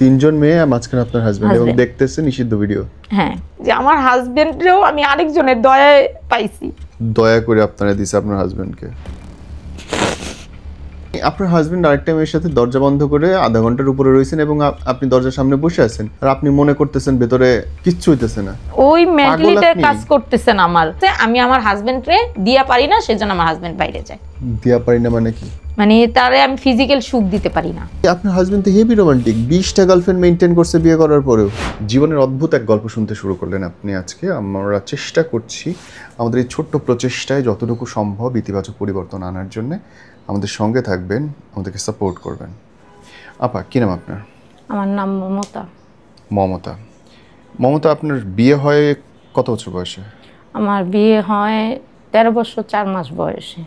তিনজন মেয়ে মাঝখানে আপনার হাজবেন্ড এবং দেখতেছে নিষিদ্ধ ভিডিও। হ্যাঁ, যে আমার হাজবেন্ডেও আমি আরেকজনের দয়ায় পাইছি। দয়া করে আপনারা দিছে আপনার হাজবেন্ডকে। আপনার হাজবেন্ড আরেকটা মেয়ের সাথে দরজা বন্ধ করে আধা ঘন্টার উপরে রয়েছেন এবং আপনি দরজার সামনে বসে আছেন আর আপনি মনে করতেছেন ভেতরে কিচ্ছু হইতেছে না। ওই মেন্টালিটি কাজ করতেছেন আমার। আমি আমার হাজবেন্ডকে দিয়া পারি না, সেজন্য আমার হাজবেন্ড বাইরে যায়। দিয়া পারি না মানে কি? মানে তারে আমি ফিজিক্যাল সুখ দিতে পারি না। আপনার হাজবেন্ড তো হেভি রোমান্টিক, 20টা গার্লফ্রেন্ড মেইনটেইন করছে বিয়ে করার পরেও। জীবনের অদ্ভুত এক গল্প শুনতে শুরু করলেন আপনি আজকে। আমরা চেষ্টা করছি আমাদের এই ছোট্ট প্রচেষ্টায় যতটুকু সম্ভব ইতিবাচক পরিবর্তন আনার জন্য। আমাদের সঙ্গে থাকবেন, আমাদেরকে সাপোর্ট করবেন। আপা, কি নাম আপনার? আমার নাম মমতা। মমতা। মমতা, আপনার বিয়ে হয় কত বছর বয়সে? আমার বিয়ে হয় 13 বছর 4 মাস বয়সে।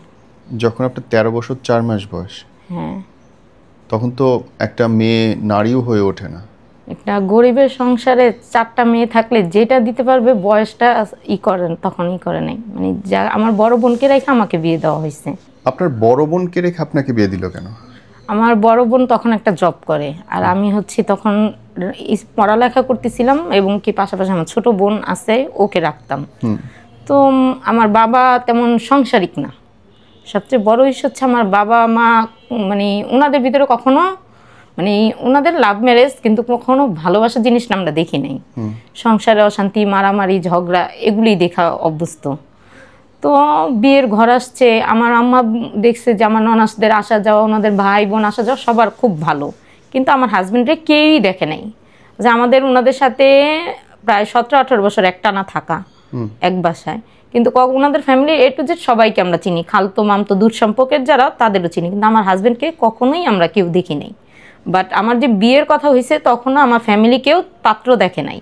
যখন আপনার 13 বছর 4 মাস বয়স, হ্যাঁ, তখন তো একটা মেয়ে নারীও হয়ে ওঠে না। একটা গরিবের সংসারে 4টা মেয়ে থাকলে যেটা দিতে পারবে বয়সটা করেন, তখন করে নাই। মানে যা আমার বড় বোনকে রেখে আমাকে বিয়ে দেওয়া হয়েছে। আপনার বড় বোনকে রেখে আপনাকে বিয়ে দিল কেন? আমার বড় বোন তখন একটা জব করে আর আমি তখন পড়ালেখা করতেছিলাম এবং কি পাশাপাশি আমার ছোট বোন আছে, ওকে রাখতাম। তো আমার বাবা তেমন সাংসারিক না। সবচেয়ে বড় ইস্যু হচ্ছে আমার বাবা মা, মানে ওনাদের ভিতরে কখনো, মানে ওনাদের লাভ ম্যারেজ কিন্তু কখনো ভালোবাসা জিনিসটা আমরা দেখি নাই। সংসারে অশান্তি, মারামারি, ঝগড়া এগুলি দেখা অভ্যস্ত। তো বিয়ের ঘর আসছে, আমার আম্মা দেখছে যে আমার ননাসদের আসা যাওয়া, ওনাদের ভাই বোন আসা যাওয়া সবার খুব ভালো, কিন্তু আমার হাজবেন্ডে কেউই দেখে নাই। যে আমাদের ওনাদের সাথে প্রায় 17-18 বছর একটানা থাকা এক বাসায়, কিন্তু ওনাদের ফ্যামিলি A to Z সবাইকে আমরা চিনি, খালতো মামতো দূর সম্পর্কের যারা তাদেরও চিনি, কিন্তু আমার হাজবেন্ডকে কখনোই আমরা কেউ দেখি নাই। বাট আমার যে বিয়ের কথা হয়েছে তখনও আমার ফ্যামিলি কেউ পাত্র দেখে নাই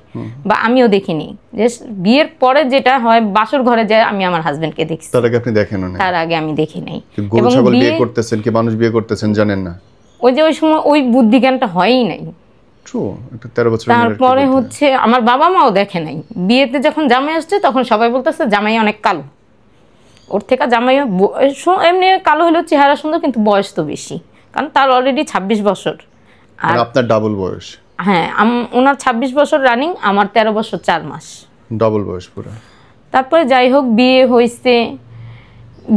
বা আমিও দেখিনি। যে বিয়ের পরে যেটা হয় বাসর ঘরে যায় আমি আমার হাজবেন্ডকে দেখছি, তার আগে আপনি দেখেন না? তার আগে আমি দেখি নাই। এবং বিয়ে করতেছেন কি মানুষ বিয়ে করতেছেন জানেন না, ওই যে ওই সময় ওই বুদ্ধি জ্ঞানটা হয়ই নাই। তারপরে আমার বাবা মাও দেখে নাই। বিয়েতে যখন জামাই আসছে তখন সবাই বলতেছে জামাই অনেক কালো, ওর থেকে জামাই এমনি কালো হলেও চেহারা সুন্দর, কিন্তু বয়স তো বেশি, কারণ তার অলরেডি 26 বছর। আর আপনার ডাবল বয়স? হ্যাঁ, ওনার 26 বছর রানিং, আমার 13 বছর 4 মাস, ডাবল বয়স পুরো। তারপরে যাই হোক বিয়ে হয়েছে,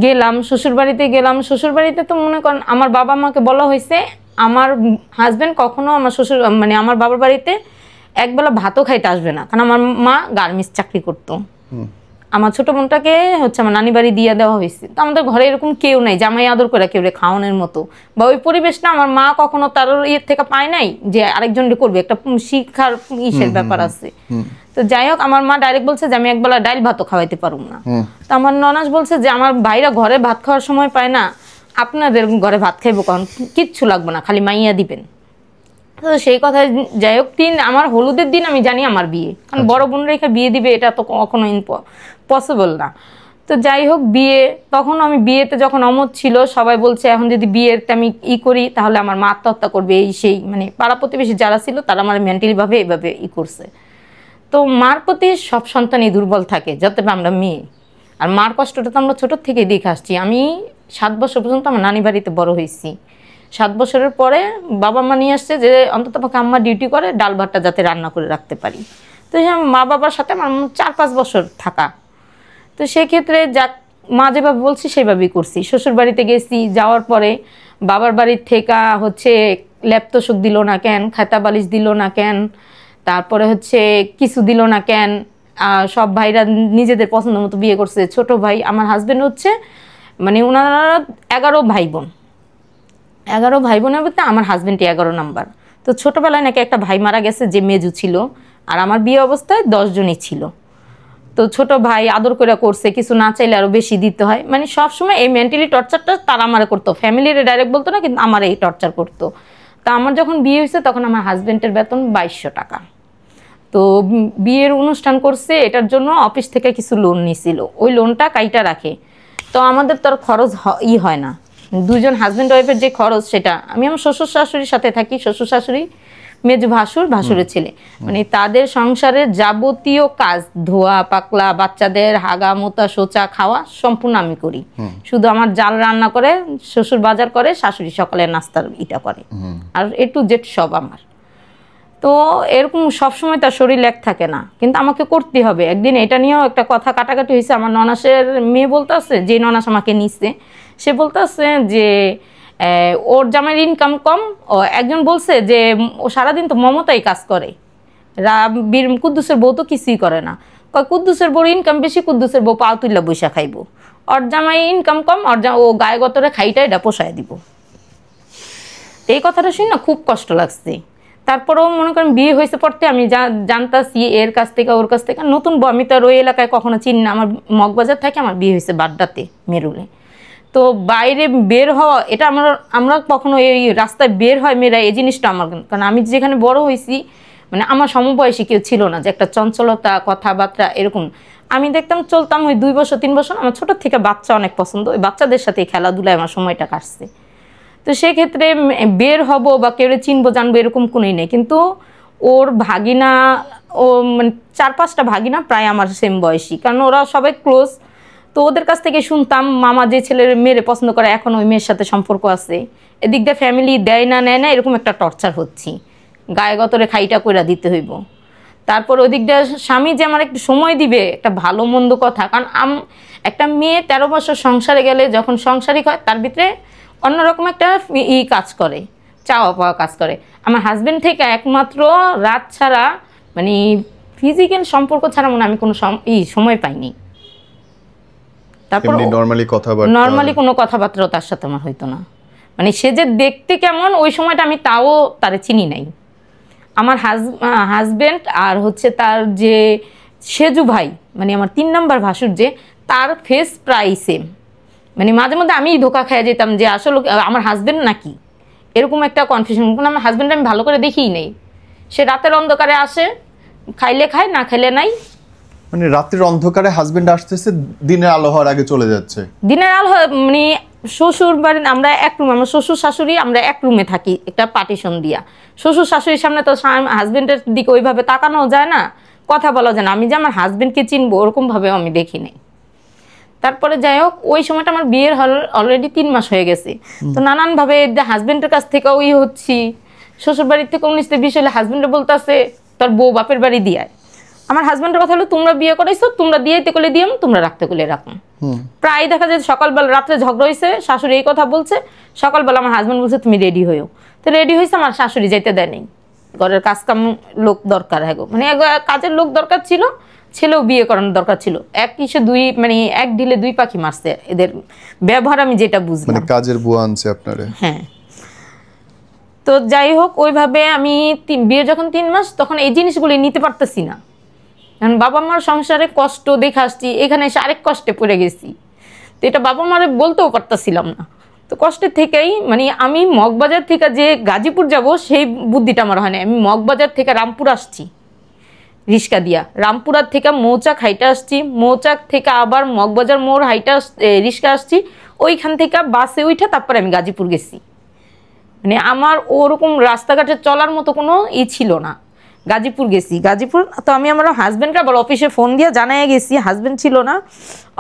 গেলাম শ্বশুরবাড়িতে। শ্বশুরবাড়িতে তো মনে করেন আমার বাবা মাকে বলা হয়েছে আমার হাজবেন্ড কখনো আমার মানে আমার বাবার বাড়িতে একবেলা ভাতও খাইতে আসবে না, কারণ আমার মা গার্মেন্টস চাকরি করতো। আমার ছোট বোনটাকে আমার নানি বাড়ি দিয়ে দেওয়া হয়েছে। তো আমাদের ঘরে এরকম কেউ নাই জামাই আদর করে কেউ খাওয়ানোর মতো, বা ওই পরিবেশটা আমার মা কখনো তার ইয়ের থেকে পায় নাই যে আরেকজন করবে, একটা শিক্ষার ব্যাপার আছে। তো যাই হোক আমার মা ডাইরেক্ট বলছে যে আমি একবেলা ডাইল ভাতও খাওয়াইতে পারব না। তো আমার ননাস বলছে যে আমার ভাইরা ঘরে ভাত খাওয়ার সময় পায় না, আপনাদের ঘরে ভাত খাইবো কারণ কিচ্ছু লাগবে না, খালি মাইয়া দিবেন। তো সেই কথায় যাই হোক আমার হলুদের দিন আমি জানি আমার বিয়ে, কারণ বড় বোন রেখে বিয়ে দিবে এটা তো কখনো পসিবল না। তো যাই হোক বিয়ে, তখন আমি বিয়েতে যখন অমত ছিল সবাই বলছে এখন যদি বিয়েতে আমি করি তাহলে আমার মা আত্মহত্যা করবে, এই সেই, মানে পাড়া প্রতিবেশী যারা ছিল তারা আমার মেন্টালি ভাবে এইভাবে করছে। তো মার প্রতি সব সন্তানই দুর্বল থাকে, যত আমরা মেয়ে, আর মার কষ্টটা তো আমরা ছোটোর থেকেই দেখে আসছি। আমি 7 বছর পর্যন্ত আমার নানি বাড়িতে বড় হয়েছি। 7 বছরের পরে বাবা মা নিয়ে আসছে যে অন্তত পক্ষে আম্মা ডিউটি করে ডাল ভাতটা যাতে রান্না করে রাখতে পারি। তো মা বাবার সাথে আমার 4-5 বছর থাকা, তো সেক্ষেত্রে যাক মা যেভাবে বলছি সেভাবেই করছি। শ্বশুর বাড়িতে গেছি, যাওয়ার পরে বাবার বাড়ির থেকে ল্যাপতোষক দিল না কেন, খাতা বালিশ দিল না কেন, তারপরে কিছু দিল না কেন। সব ভাইরা নিজেদের পছন্দ মতো বিয়ে করছে। ছোট ভাই আমার হাজবেন্ড মানে ওনারা 11 ভাই বোন, 11 ভাই বোনের মধ্যে আমার হাজবেন্ডই 11 নাম্বার। তো ছোটবেলায় নাকি একটা ভাই মারা গেছে যে মেজু ছিল, আর আমার বিয়ে অবস্থায় 10 জনই ছিল। তো ছোট ভাই আদর করে করছে, কিছু না চাইলে আরো বেশি দিতে হয়, মানে সবসময় এই মেন্টালি টর্চারটা তারা আমার করতো, ফ্যামিলির ডাইরেক্ট বলতো না, কিন্তু আমার এই টর্চার করতো। তা আমার যখন বিয়ে হয়েছে তখন আমার হাজবেন্ডের বেতন 2200 টাকা। তো বিয়ের অনুষ্ঠান করছে, এটার জন্য অফিস থেকে কিছু লোন নিয়েছিল, ওই লোনটা কাইটা রাখে। তো আমাদের তো আর খরচ হয় না, দুজন হাজবেন্ড ওয়াইফের যে খরচ সেটা আমি আমার শ্বশুর শাশুড়ির সাথে থাকি, শ্বশুর শাশুড়ি মেজু ভাসুরের ছেলে, মানে তাদের সংসারের যাবতীয় কাজ, ধোয়া পাকলা, বাচ্চাদের হাগা মোতা সোচা খাওয়া সম্পূর্ণ আমি করি। শুধু আমার জাল রান্না করে, শ্বশুর বাজার করে, শাশুড়ি সকালে নাস্তার করে, আর A to Z সব আমার। তো এরকম সবসময় তার শরীর এক থাকে না, কিন্তু আমাকে করতে হবে। একদিন এটা নিয়েও একটা কথা কাটাকাটি হয়েছে। আমার ননাসের মেয়ে বলতেছে, যে ননাস আমাকে নিচ্ছে, সে বলতেছে যে ওর জামাইয়ের ইনকাম কম। একজন বলছে যে ও সারাদিন তো মমতাই কাজ করে, কুদ্দুসের বউ তো কিছুই করে না। কুদ্দুসের বউর ইনকাম বেশি, কুদ্দুসের বউ পাও তুল্লা বৈশা খাইব। ওর জামাই ইনকাম কম, ও গায়ে গতরে খাইটা এটা পোষায় দিব। এই কথাটা শুনে না খুব কষ্ট লাগছে। তারপরেও মনে করেন বিয়ে হয়েছে পড়তে আমি জানতাছি এর কাছ থেকে ওর কাছ থেকে, নতুন বউ, আমি তো আর ওই এলাকায় কখনো চিনি না। আমার মগবাজার থেকে আমার বিয়ে হয়েছে বাড্ডাতে, মেরুলে। তো বাইরে বের হওয়া, এটা আমরা কখনো এই রাস্তায় বের হয় মেয়েরা, এই জিনিসটা আমার, কারণ আমি যেখানে বড় হয়েছি, মানে আমার সমবয়সী কেউ ছিল না যে একটা চঞ্চলতা, কথাবার্তা এরকম। আমি দেখতাম, চলতাম ওই 2 বছর 3 বছর। আমার ছোটোর থেকে বাচ্চা অনেক পছন্দ, ওই বাচ্চাদের সাথে খেলাধুলায় আমার সময়টা কাটছে। তো সেক্ষেত্রে বের হব বা কেউ চিনবো জানবো এরকম কোনোই নেই। কিন্তু ওর ভাগিনা, ও মানে 4-5টা ভাগিনা প্রায় আমার সেম বয়সী, কারণ ওরা সবাই ক্লোজ। তো ওদের কাছ থেকে শুনতাম মামা যে ছেলের মেয়েরে পছন্দ করে এখন ওই মেয়ের সাথে সম্পর্ক আছে, এদিক দিয়ে ফ্যামিলি দেয় না নেয় না, এরকম একটা টর্চার হচ্ছি, গায়ে গতরে খাইটা কইরা দিতে হইব। তারপর ওদিক দিয়ে স্বামী যে আমার একটু সময় দিবে, একটা ভালো মন্দ কথা, কারণ একটা মেয়ে 13 বছর সংসারে গেলে যখন সংসারিক হয়, তার ভিতরে অন্যরকম একটা কাজ করে, চাওয়া পাওয়া কাজ করে। আমার হাজবেন্ড থেকে একমাত্র রাত ছাড়া, মানে ফিজিক্যাল সম্পর্ক ছাড়া মনে আমি কোনো সময় পাইনি। তারপর নর্মালি কোনো কথাবার্তাও তার সাথে আমার হইতো না। মানে সে যে দেখতে কেমন ওই সময়টা আমি তাও তারে চিনি নাই। আমার হাজবেন্ড আর হচ্ছে তার যে সেজু ভাই, মানে আমার 3 নম্বর ভাসুর, যে তার ফেস প্রায় সেম। মানে মাঝে মধ্যে আমি ধোকা খেয়ে যেতাম যে আসলে আমার হাজবেন্ড নাকি, এরকম একটা কনফিউশন। কারণ আমার হাজবেন্ড আমি ভালো করে দেখিই নেই। সে রাতের অন্ধকারে আসে, খাইলে খায়, না খাইলে নাই। মানে রাতের অন্ধকারে হাজবেন্ড আসতেছে, দিনের আলো হওয়ার আগে চলে যাচ্ছে। দিনের আলো, মানে শ্বশুর বাড়ি আমরা এক রুমে, আমার শ্বশুর শাশুড়ি আমরা এক রুমে থাকি, একটা পার্টিশন দিয়া। শ্বশুর শাশুড়ির সামনে তো হাজবেন্ডের দিকে ওইভাবে তাকানো যায় না, কথা বলা যায় না। আমি যে আমার হাজবেন্ডকে চিনবো ওরকমভাবেও আমি দেখি নাই। তারপরে যাই হোক, ওই সময়টা আমার বিয়ের অলরেডি 3 মাস হয়ে গেছে। তো নানানভাবে হাজবেন্ডের কাছ থেকে ওই হচ্ছি, শ্বশুর বাড়ির থেকে 19-20 হলে হাজবেন্ডে বলতেছে তোর বউ বাপের বাড়ি দিয়ায়। আমার হাজবেন্ডের কথা হলো, তোমরা বিয়ে করাইছো, তোমরা দিয়েতে করলে দিও, তোমরা রাখতে করলে রাখো। প্রায় দেখা যায় সকালবেলা, রাত্রে ঝগড়া হয়েছে, শাশুড়ি এই কথা বলছে, সকালবেলা আমার হাজবেন্ড বলছে তুমি রেডি হয়েও। তো রেডি হয়েছে, আমার শাশুড়ি যাইতে দেয় নেই, ঘরের কাজকাম লোক দরকার, হ্যাঁ গো, মানে কাজের লোক দরকার ছিল, ছেলেও বিয়ে করানোর দরকার ছিল। মানে এক ঢিলে 2 পাখি মারছে এদের ব্যবহার, আমি যেটা বুঝলাম। মানে কাজের বুয়া আনছে আপনারে। হ্যাঁ। তো যাই হোক, ওইভাবে আমি বিয়ে যখন 3 মাস, তখন এই জিনিসগুলি নিতে পারতেছি না। কারণ বাবা মার সংসারে কষ্ট দেখে আসছি, এখানে এসে আরেক কষ্টে পড়ে গেছি। তো এটা বাবা মারে বলতেও পারতেছিলাম না। তো কষ্টের থেকেই, মানে আমি মগবাজার থেকে যে গাজীপুর যাব সেই বুদ্ধিটা আমার হয় না। আমি মগবাজার থেকে রামপুর আসছি রিক্সা দিয়া, রামপুরার থেকে মৌচাক হাইটা আসছি, মৌচাক থেকে আবার মগবাজার মোড় হাইটা রিক্সা আসছি, ওইখান থেকে বাসে উঠে তারপরে আমি গাজীপুর গেছি। মানে আমার ওরকম রাস্তাঘাটে চলার মতো কোনো ছিল না। গাজীপুর গেছি, গাজীপুর তো আমি আমার হাজব্যান্ডকে আবার অফিসে ফোন দিয়ে জানাই গেছি, হাজব্যান্ড ছিল না,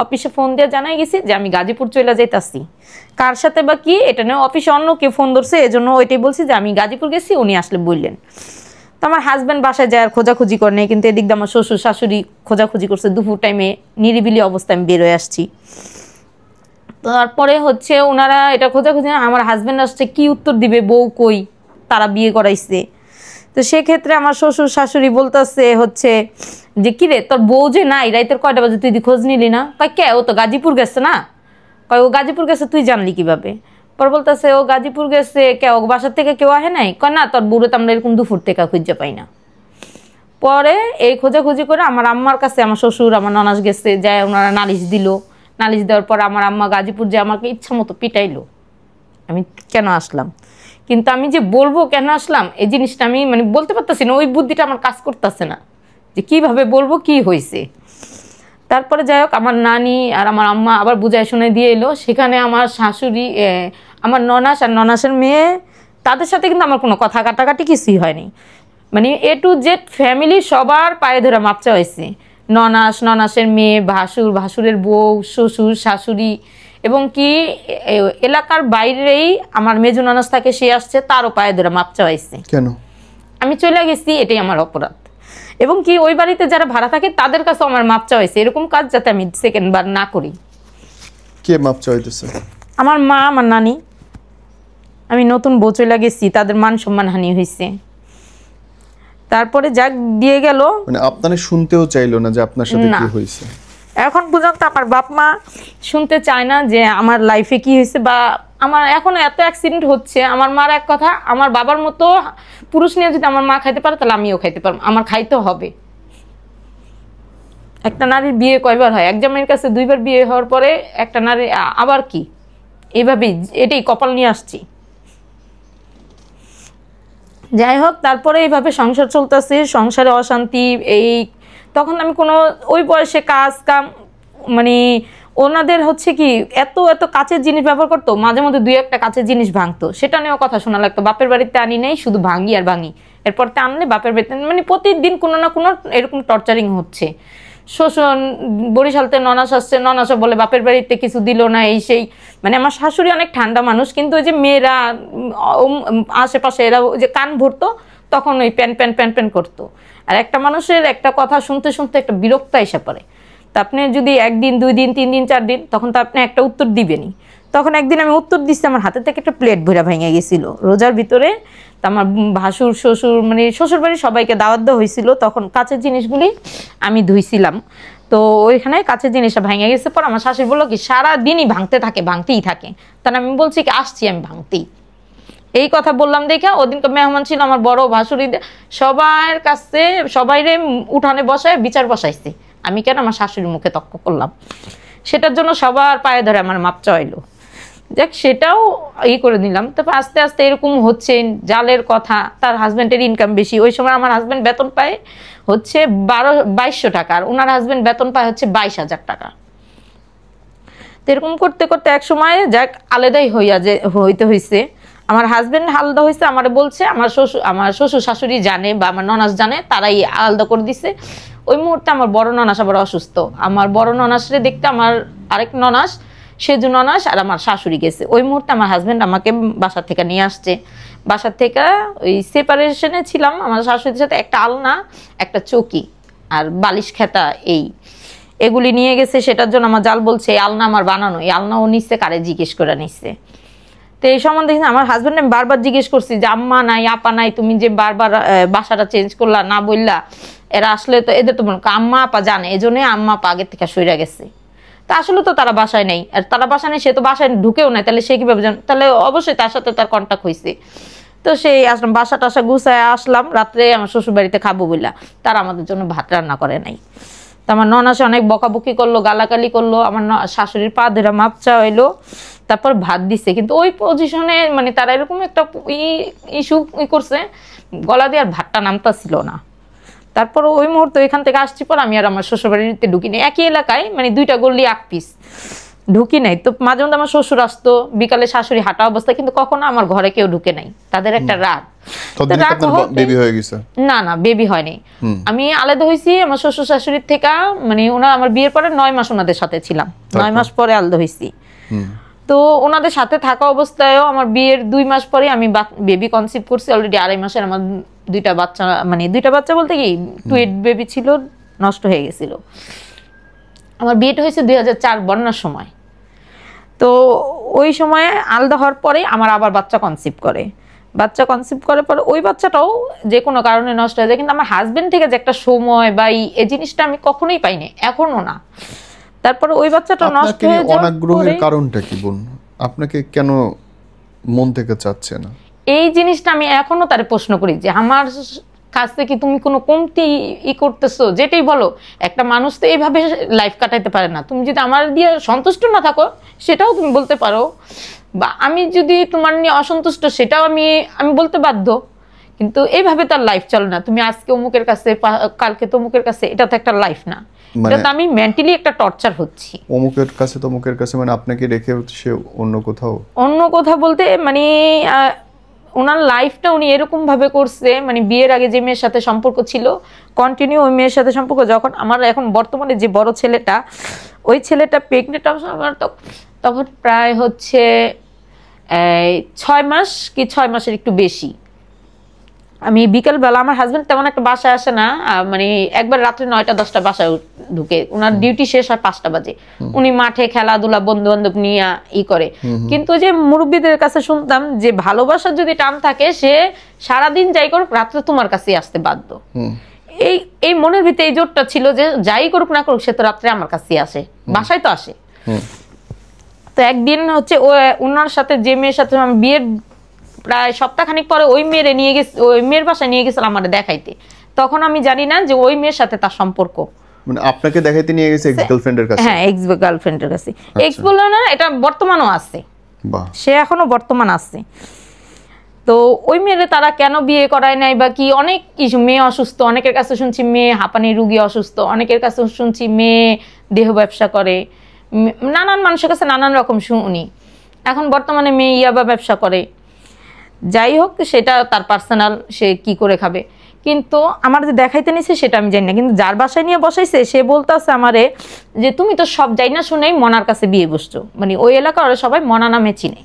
অফিসে ফোন দিয়ে জানাই গেছি যে আমি গাজীপুর চলে যাইতাছি। কার সাথে বা কি এটা নিয়ে অফিসে অন্য কেউ ফোন ধরছে, এজন্য ওইটাই বলছি যে আমি গাজীপুর গেছি, উনি আসলে বললেন। তো আমার হাজব্যান্ড বাসায় যায় আর খোঁজাখুঁজি করে নেই, কিন্তু এদিক দিয়ে আমার শ্বশুর শাশুড়ি খোঁজাখুঁজি করছে। দুপুর টাইমে নিরিবিলি অবস্থায় আমি বের হয়ে আসছি। তারপরে হচ্ছে ওনারা এটা খোঁজাখুঁজি, আমার হাজব্যান্ড আসছে, কি উত্তর দিবে, বউ কই, তারা বিয়ে করাইছে। তো সেক্ষেত্রে আমার শ্বশুর শাশুড়ি বলতেছে হচ্ছে যে কিরে তোর বউ যে নাই, রাইতের কয়টা বাজে তুই খোঁজ নিলি না? কয় কে, ও তো গাজীপুর গেছে না। কয় ও গাজীপুর গেছে, তুই জানলি কিভাবে? পর বলতেছে ও গাজীপুর গেছে, কে ও বাসার থেকে কেউ আহে নাই? কয় না, তোর বউরে তো আমরা এরকম দুপুর থেকে খুঁজে পাই না। পরে এই খোঁজাখুঁজি করে আমার আম্মার কাছে আমার শ্বশুর আমার ননাস গেছে, যায় ওনারা নালিশ দিল। নালিশ দেওয়ার পর আমার আম্মা গাজীপুর যে আমাকে ইচ্ছা মতো পিটাইলো আমি কেন আসলাম। কিন্তু আমি যে বলবো কেন আসলাম এই জিনিসটা আমি মানে বলতে পারতেছি না, ওই বুদ্ধিটা আমার কাজ করতেছে না যে কিভাবে বলবো কি হয়েছে। তারপরে যাই হোক, আমার নানি আর আমার আম্মা আবার বুঝাই শুনে দিয়ে এলো। সেখানে আমার শাশুড়ি, আমার ননাস আর ননাসের মেয়ে, তাদের সাথে কিন্তু আমার কোনো কথা কাটাকাটি কিছুই হয়নি। মানে A to Z ফ্যামিলি সবার পায়ে ধরে মাপচা হয়েছে। ননাস, ননাসের মেয়ে, ভাসুর, ভাসুরের বউ, শ্বশুর, শাশুড়ি, এবং কি এলাকার বাইরেই আমার মেজো ননাস থাকে, সে আসছে, তারও পায়ে ধরে মাপচা হয়েছে। কেন? আমি চলে গেছি, এটাই আমার অপরাধ। এবং কি ওই বাড়িতে যারা ভাড়া থাকে তাদের কাছে আমার মাপ চাওয়া হয়েছে, এরকম কাজ যাতে আমি সেকেন্ড বার না করি। কে মাপ চাইতেছে? আমার মা, আমার নানি। আমি নতুন বউ চলে গেছি, তাদের মান সম্মান হানি হয়েছে। তারপরে যাক দিয়ে গেল, মানে আপনারা শুনতেও চাইলো না যে আপনার সাথে না। কি হয়েছে? এখন পর্যন্ত আমার বাপ মা শুনতে চায় না যে আমার লাইফে কি হয়েছে, বা আমার এখন এত অ্যাক্সিডেন্ট হচ্ছে। আমার মার এক কথা, আমার বাবার মতো পুরুষ নিয়ে যদি আমার মা খাইতে পারে তাহলে আমিও খাইতে পারবো, আমার খাইতে হবে। একটা নারীর বিয়ে কয়বার হয়? এক জামাইয়ের কাছে 2 বার বিয়ে হওয়ার পরে একটা নারী আবার কি এইভাবেই, এটাই কপাল নিয়ে আসছি। যাই হোক, তারপরে এইভাবে সংসার চলতেছে, সংসারে অশান্তি। এই তখন আমি কোনো ওই বয়সে কাজ কাম মানে ওনাদের হচ্ছে কি এত এত কাছের জিনিস ব্যবহার করতো, মাঝে মধ্যে 2-1টা কাছের জিনিস ভাঙতো, সেটা নিয়েও কথা শোনা লাগতো। বাপের বাড়িতে আনি নেই, শুধু ভাঙি আর ভাঙি, এরপর তে আনলে বাপের বাড়িতে, মানে প্রতিদিন কোনো না কোনো এরকম টর্চারিং হচ্ছে। শোষণ, বরিশালতে ননাস আসছে, ননাসও বলে বাপের বাড়িতে কিছু দিল না, এই সেই। মানে আমার শাশুড়ি অনেক ঠান্ডা মানুষ, কিন্তু ওই যে মেয়েরা আশেপাশে এরা ওই যে কান ভরতো, তখন ওই প্যান প্যান প্যান প্যান করতো। আর একটা মানুষের একটা কথা শুনতে শুনতে একটা বিরক্ত এসে পড়ে। তা আপনি যদি 1 দিন 2 দিন 3 দিন 4 দিন, তখন তো আপনি একটা উত্তর দিবেনই। তখন একদিন আমি উত্তর দিচ্ছি, আমার হাতে থেকে একটা প্লেট ভরা ভেঙে গেছিলো রোজার ভিতরে। তা আমার ভাসুর শ্বশুর মানে শ্বশুর বাড়ির সবাইকে দাওয়াত দেওয়া হয়েছিল, তখন কাছের জিনিসগুলি আমি ধুইছিলাম। তো ওইখানে কাছের জিনিসটা ভেঙে গেছে। পর আমার শাশুড়ি বললো কি সারাদিনই ভাঙতে থাকে, ভাঙতেই থাকে। তাহলে আমি বলছি কি আসছি আমি ভাঙতেই, এই কথা বললাম। দেখে ওদিনকে মেহমান ছিল আমার বড় ভাসুরি, সবার কাছে সবাইরে উঠানে বসায় বিচার বসাইছে। আমি কেন আমার শাশুড়ির মুখে তক্ক করলাম, সেটার জন্য সবার পায়ে ধরে আমার মাপ চাইলো। যাক, সেটাও করে নিলাম। তারপর আস্তে আস্তে এরকম হচ্ছে, জালের কথা, তার হাজব্যান্ডের ইনকাম বেশি। ওই সময় আমার হাজব্যান্ড বেতন পায় হচ্ছে 2200 টাকা, আর ওনার হাজব্যান্ড বেতন পায় হচ্ছে 22,000 টাকা। তো এরকম করতে করতে এক সময় যাক আলাদাই হইতে হয়েছে। আমার হাজব্যান্ড আলাদা হয়েছে, আমার বলছে আমার শ্বশুর শাশুড়ি জানে বা আমার ননাস জানে, তারাই আলাদা করে দিছে। ওই মুহূর্তে আমার বড় ননাস আবার অসুস্থ। আমার বড় ননাসরে দেখতে আমার আরেক ননাস, সেজু ননাস আর আমার শাশুড়ি গেছে। ওই মুহূর্তে আমার হাজব্যান্ড আমাকে বাসা থেকে নিয়ে আসছে। বাসার থেকে ওই সেপারেশনে ছিলাম আমার শাশুড়ির সাথে, একটা আলনা, একটা চৌকি আর বালিশ খেতা, এগুলি নিয়ে গেছে। সেটার জন্য আমার জাল বলছে এই আলনা আমার বানানো, এই আলনা ও নিচ্ছে কারে জিজ্ঞেস করে নিচ্ছে। তো এই সম্বন্ধে আমার হাজব্যান্ড আমি বারবার জিজ্ঞেস করছি যে আম্মা নাই, আপা নাই, তুমি যে বারবার বাসাটা চেঞ্জ করলা না বললা, এরা আসলে তো এদের তো মনে আম্মা আপা জানে, এই জন্য আম্মা আপা আগের থেকে সইরা গেছে। তা আসলে তো তারা বাসায় নেই, আর তারা বাসায় নেই, সে তো বাসায় ঢুকেও নাই, তাহলে সে কিভাবে জান? তাহলে অবশ্যই তার সাথে তার কন্ট্যাক্ট হয়েছে। তো সেই আসলাম, বাসা টাসা গুছায় আসলাম, রাত্রে আমার শ্বশুর বাড়িতে খাবো বললা, তারা আমাদের জন্য ভাত রান্না করে নাই। তো আমার ননাসে অনেক বকাবকি করলো, গালাগালি করলো, আমার শাশুড়ির পা ধরে মাপ চাইলো, তারপর ভাত দিছে। কিন্তু ওই পজিশনে মানে তারা এরকম একটা ইস্যু করছে, গলা দিয়ে আর ভাতটা নামতাছিল না। তারপর ওই মুহূর্তে ওইখান থেকে আসছি পর আমি আর আমার শ্বশুর বাড়িতে ঢুকি নাই। একই এলাকায় মানে 2টা গল্লি 1 পিস, ঢুকি নাই। তো মাঝে মধ্যে আমার শ্বশুর আসতো, বিকালে শাশুড়ি হাঁটা অবস্থা, কিন্তু কখনো আমার ঘরে কেউ ঢুকে নাই। তাদের একটা রাগ। বেবি হয়ে গেছে? না না, বেবি হয়নি। আমি আলাদা হয়েছি আমার শ্বশুর শাশুড়ির থেকে, মানে ওনার আমার বিয়ের পরে 9 মাস ওনাদের সাথে ছিলাম, 9 মাস পরে আলাদা হয়েছি। তো ওনাদের সাথে থাকা অবস্থায়ও আমার বিয়ের 2 মাস পরে আমি বেবি কনসিভ করছি। অলরেডি 2.5 মাসের আমার 2টা বাচ্চা, মানে 2টা বাচ্চা বলতে কি টুয়েট বেবি ছিল, নষ্ট হয়ে গেছিল। আমার বিয়েটা হয়েছে 2004 বন্যার সময়। তো ওই সময় আলাদা হওয়ার পরে আমার আবার বাচ্চা কনসিভ করে। বাচ্চা কনসিভ করার পর ওই বাচ্চাটাও যে কোনো কারণে নষ্ট হয়ে যায়। কিন্তু আমার হাজবেন্ড থেকে যে একটা সময় বা এই জিনিসটা আমি কখনোই পাইনি, এখনো না। তারপরে ওই বাচ্চাটা নষ্ট হয়ে যাওয়ার অনাগ্রহের কারণটা কি বোন? আপনাকে কেন মন থেকে চাচ্ছে না? এই জিনিসটা আমি এখনো তারে প্রশ্ন করি যে আমার কাছ থেকে তুমি কোনো কমতি করতেছো, যেটাই বলো। একটা মানুষ তো এইভাবে লাইফ কাটাইতে পারে না। তুমি যদি আমার দিয়ে সন্তুষ্ট না থাকো সেটাও তুমি বলতে পারো, বা আমি যদি তোমার নিয়ে অসন্তুষ্ট সেটাও আমি বলতে বাধ্য। কিন্তু এইভাবে তার লাইফ চলে না। তুমি আজকে অমুকের কাছে, কালকে তমুকের কাছে, এটা তো একটা লাইফ না। এটা তো আমি মেন্টালি একটা টর্চার হচ্ছি। অমুকের কাছে তমুকের কাছে মানে আপনাকে রেখে সে অন্য কোথাও বলতে মানে ওনার লাইফটা উনি এরকম ভাবে করছে, মানে বিয়ের আগে যে মেয়ের সাথে সম্পর্ক ছিল কন্টিনিউ ওই মেয়ের সাথে সম্পর্ক। যখন আমার এখন বর্তমানে যে বড় ছেলেটা, ওই ছেলেটা প্রেগনেন্ট আমার তখন প্রায় হচ্ছে 6 মাস কি 6 মাসের একটু বেশি। আমি বিকেলবেলা, আমার হাজবেন্ড তেমন একটা বাসায় আসে না, মানে একবার রাত্রে 9টা-10টা বাসায় ঢুকে, ওনার ডিউটি শেষ হয় 5টা বাজে। উনি মাঠে খেলাধুলা, বন্ধু বান্ধব নিয়ে করে। কিন্তু যে মুরব্বীদের কাছে শুনতাম যে ভালোবাসার যদি টান থাকে, সে সারাদিন যাই করুক রাত্রে তোমার কাছে আসতে বাধ্য। এই মনের ভিতরে এই জোরটা ছিল যে যাই করুক না করুক সে তো রাত্রে আমার কাছে আসে, বাসায় তো আসে। তো একদিন হচ্ছে ওনার সাথে যে মেয়ের সাথে আমি বিয়ের প্রায় সপ্তাহখানিক পরে ওই মেয়ের নিয়ে গেছে, ওই মেয়ের বাসায় নিয়ে গেছিল আমার দেখাইতে। তখন আমি জানি না যে ওই মেয়ের সাথে তার সম্পর্ক। মানে আপনাকে দেখাইতে নিয়ে গেছে এক্স গার্লফ্রেন্ডের কাছে? হ্যাঁ, এক্স গার্লফ্রেন্ডের কাছে। এক্স বললো না, এটা বর্তমানও আছে, সে এখনো বর্তমান আছে। তো ওই মেয়েরে তারা কেন বিয়ে করায় নাই বা কি, অনেক কিছু, মেয়ে অসুস্থ, অনেকের কাছে শুনছি মেয়ে হাঁপানি রুগী অসুস্থ, অনেকের কাছে শুনছি মেয়ে দেহ ব্যবসা করে, নানান মানুষের কাছে নানান রকম শুনি। এখন বর্তমানে মেয়ে ইয়াবা ব্যবসা করে। যাই হোক, সেটা তার পার্সোনাল, সে কি করে খাবে। কিন্তু আমার যে দেখাইতে নিছে সেটা আমি জানি না, কিন্তু যার বাসায় নিয়ে বসাইছে সে বলতেছে আমারে যে তুমি তো সব যাই না শুনেই মনার কাছে বিয়ে বসছো, মানে ওই এলাকার ওরা সবাই মনা নামে চিনে,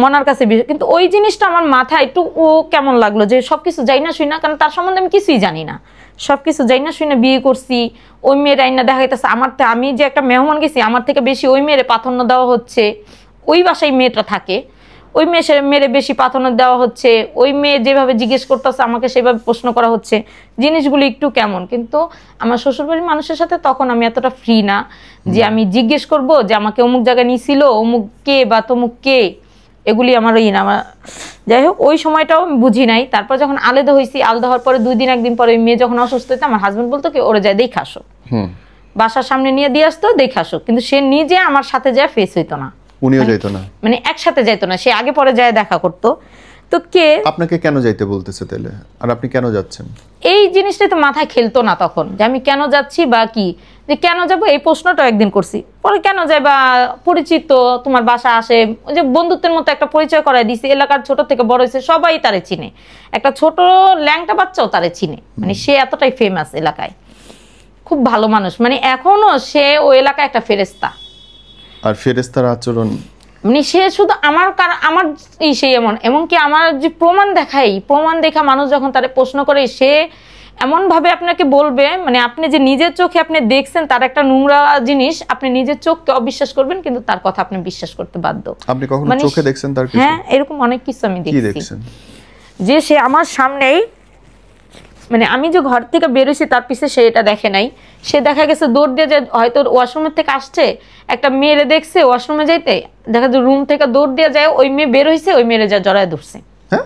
মনার কাছে বিয়ে। কিন্তু ওই জিনিসটা আমার মাথায় একটু ও কেমন লাগলো যে সবকিছু যাই না শুই না, কারণ তার সম্বন্ধে আমি কিছুই জানি না, সবকিছু যাই না শুই না বিয়ে করছি। ওই মেয়ের আইনা দেখাইতেছে আমার, আমি যে একটা মেহমান গেছি আমার থেকে বেশি ওই মেয়েরে প্রাধান্য দেওয়া হচ্ছে। ওই বাসায় মেয়েটা থাকে, ওই মেয়েরে বেশি প্রাধান্য দেওয়া হচ্ছে। ওই মেয়ে যেভাবে জিজ্ঞেস করতেছে আমাকে সেভাবে প্রশ্ন করা হচ্ছে। জিনিসগুলো একটু কেমন। কিন্তু আমার শ্বশুরবাড়ির মানুষের সাথে তখন আমি এতটা ফ্রি না যে আমি জিজ্ঞেস করব যে আমাকে অমুক জায়গায় নিয়েছিল, অমুক কে বা তমুক কে, এগুলি আমার ওই না। যাই হোক, ওই সময়টাও আমি বুঝি নাই। তারপর যখন আলাদা হয়েছি, আলাদা হওয়ার পরে 2 দিন 1 দিন পরে ওই মেয়ে যখন অসুস্থ হইতো, আমার হাজবেন্ড বলতো কি ওরে যায় দেখে আসো, বাসার সামনে নিয়ে দিয়ে আসতো, দেখে আসো। কিন্তু সে নিজে আমার সাথে যায় ফেস হইতো না, উনিও যাইতো না, মানে একসাথে যাইতো না, সে আগে পরে যায় দেখা করতো। তো কে আপনাকে কেন যাইতে বলতেছে তাহলে, আর আপনি কেন যাচ্ছেন? এই জিনিসটা তো মাথায় খেলতো না তখন, যে আমি কেন যাচ্ছি বা কি, যে কেন যাবো এই প্রশ্নটা একদিন করছি। পরে কেন যাই বা পরিচিত, তোমার বাসা আসে, ওই যে বন্ধুত্বের মতো একটা পরিচয় করাই দিছে। এলাকার ছোট থেকে বড় হয়েছে, সবাই তারে চিনে, একটা ছোট ল্যাংটা বাচ্চাও তারে চিনে, মানে সে এতটাই ফেমাস এলাকায়, খুব ভালো মানুষ, মানে এখনো সে ওই এলাকায় একটা ফেরেস্তা। আর ফেরেস্তার আচরণ, মানে সে শুধু আমার সেই এমনকি আমার যে প্রমাণ দেখাই, প্রমাণ দেখা মানুষ যখন তারে প্রশ্ন করে, সে এমন ভাবে আপনাকে বলবে, মানে আপনি যে নিজের চোখে আপনি দেখছেন তার একটা নোংরা জিনিস, আপনি নিজের চোখকে অবিশ্বাস করবেন, কিন্তু তার কথা আপনি বিশ্বাস করতে বাধ্য। আপনি কখনো মানে চোখে দেখছেন তার কিছু? হ্যাঁ, এরকম অনেক কিছু আমি কি দেখছি, দেখছেন? যে সে আমার সামনেই, মানে আমি যে ঘর থেকে বেরোছি তার পিছে সে এটা দেখে নাই। সে দেখা গেছে দৌড় দিয়ে, যে হয়তো ওয়াশরুমের থেকে আসছে, একটা মেয়েরে দেখছে ওয়াশরুমে যাইতে, দেখা যায় রুম থেকে দৌড় দিয়ে যায়, ওই মেয়ে বের হয়েছে, ওই মেয়েরে যা জড়ায় ধরছে। হ্যাঁ,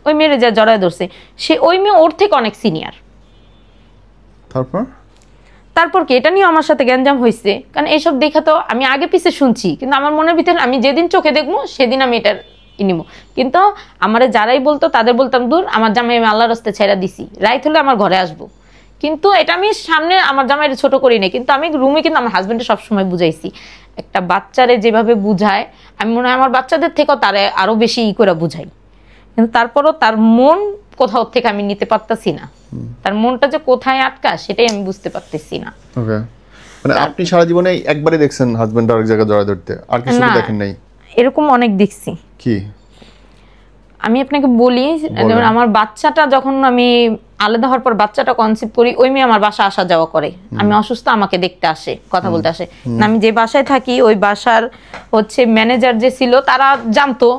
ওই মেয়েরে যা জড়ায় ধরছে, সে ওই মেয়ে ওর থেকে অনেক সিনিয়র। তারপর কি এটা নিয়ে আমার সাথে গ্যাঞ্জাম হয়েছে, কারণ এইসব দেখা তো আমি আগে পিছে শুনছি, কিন্তু আমার মনের ভিতরে আমি যেদিন চোখে দেখবো সেদিন আমি এটার নিব। কিন্তু আমার যারাই বলতো তাদের বলতাম দূর, আমার জামাই আমি আল্লাহর রাস্তায় ছেড়ে দিছি, রাইত হলে আমার ঘরে আসবো। কিন্তু এটা আমি সামনে আমার জামাইয়ের ছোট করি নাই, কিন্তু আমি রুমে কিন্তু আমার হাজবেন্ডে সবসময় বুঝাইছি। একটা বাচ্চারে যেভাবে বুঝায়, আমি মনে হয় আমার বাচ্চাদের থেকেও তারে আরো বেশি করে বুঝাই। কিন্তু তারপরও তার মন কোথাও থেকে আমি নিতে পারতেছি না, তার মনটা যে কোথায় আটকা সেটাই আমি বুঝতে পারতেছি না। ওকে, মানে আপনি সারা জীবনে একবারই দেখছেন হাজবেন্ড আরেক জায়গায় জড়ায় ধরতে, আর কিছু দেখেন নাই? এরকম অনেক দেখছি। কি? আমি আপনাকে বলি, আমার বাচ্চাটা যখন আমি আলাদা হওয়ার পর বাচ্চাটা কনসিভ করি, ওই মেয়ে আমার বাসা আসা যাওয়া করে, আমি অসুস্থ আমাকে দেখতে আসে, কথা বলতে আসে। আমি যে বাসায় থাকি ওই বাসার হচ্ছে ম্যানেজার যে ছিল, তারা জানতো,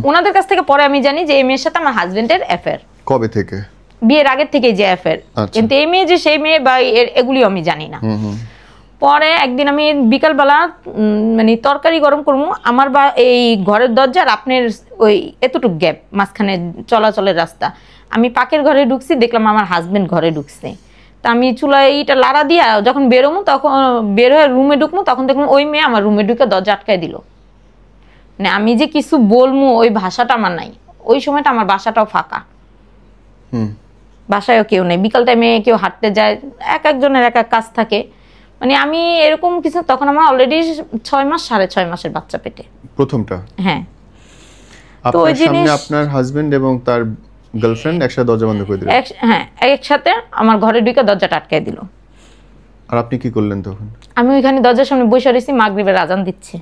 ওনাদের কাছ থেকে পরে আমি জানি যে এই মেয়ের সাথে আমার হাজবেন্ডের অ্যাফেয়ার। কবে থেকে? বিয়ের আগের থেকে যে অ্যাফেয়ার, কিন্তু এই মেয়ে যে সেই মেয়ে বা এগুলিও আমি জানি না। পরে একদিন আমি বিকালবেলা মানে তরকারি গরম করবো, আমার বা এই ঘরের দরজার আপনার ওই এতটুক গ্যাপ মাঝখানে চলাচলের রাস্তা, আমি পাকের ঘরে ঢুকছি, দেখলাম আমার হাজবেন্ড ঘরে ঢুকছে। তা আমি চুলায় এইটা লাড়া দিয়া যখন বেরোবো, তখন বের হয়ে রুমে ঢুকবো, তখন দেখলাম ওই মেয়ে আমার রুমে ঢুকে দরজা আটকায় দিল। মানে আমি যে কিছু বলবো ওই ভাষাটা আমার নাই। ওই সময়টা আমার বাসাটাও ফাঁকা, বাসায়ও কেউ নেই। বিকাল টাইমে কেউ হাঁটতে যায়, এক একজনের এক এক কাজ থাকে। মানে আমি এরকম কিছু, তখন আমার অলরেডি 6 মাস 6.5 মাসের বাচ্চা পেটে, প্রথমটা। হ্যাঁ, তো ওই জিনিস আপনার হাজবেন্ড এবং তার গার্লফ্রেন্ড একসাথে দরজা বন্ধ করে দিল? হ্যাঁ, একসাথে আমার ঘরে ঢুকে দরজাটা আটকায় দিল। আর আপনি কি করলেন তখন? আমি ওইখানে দরজার সামনে বসে রয়েছি, মাগরিবের আজান দিচ্ছে।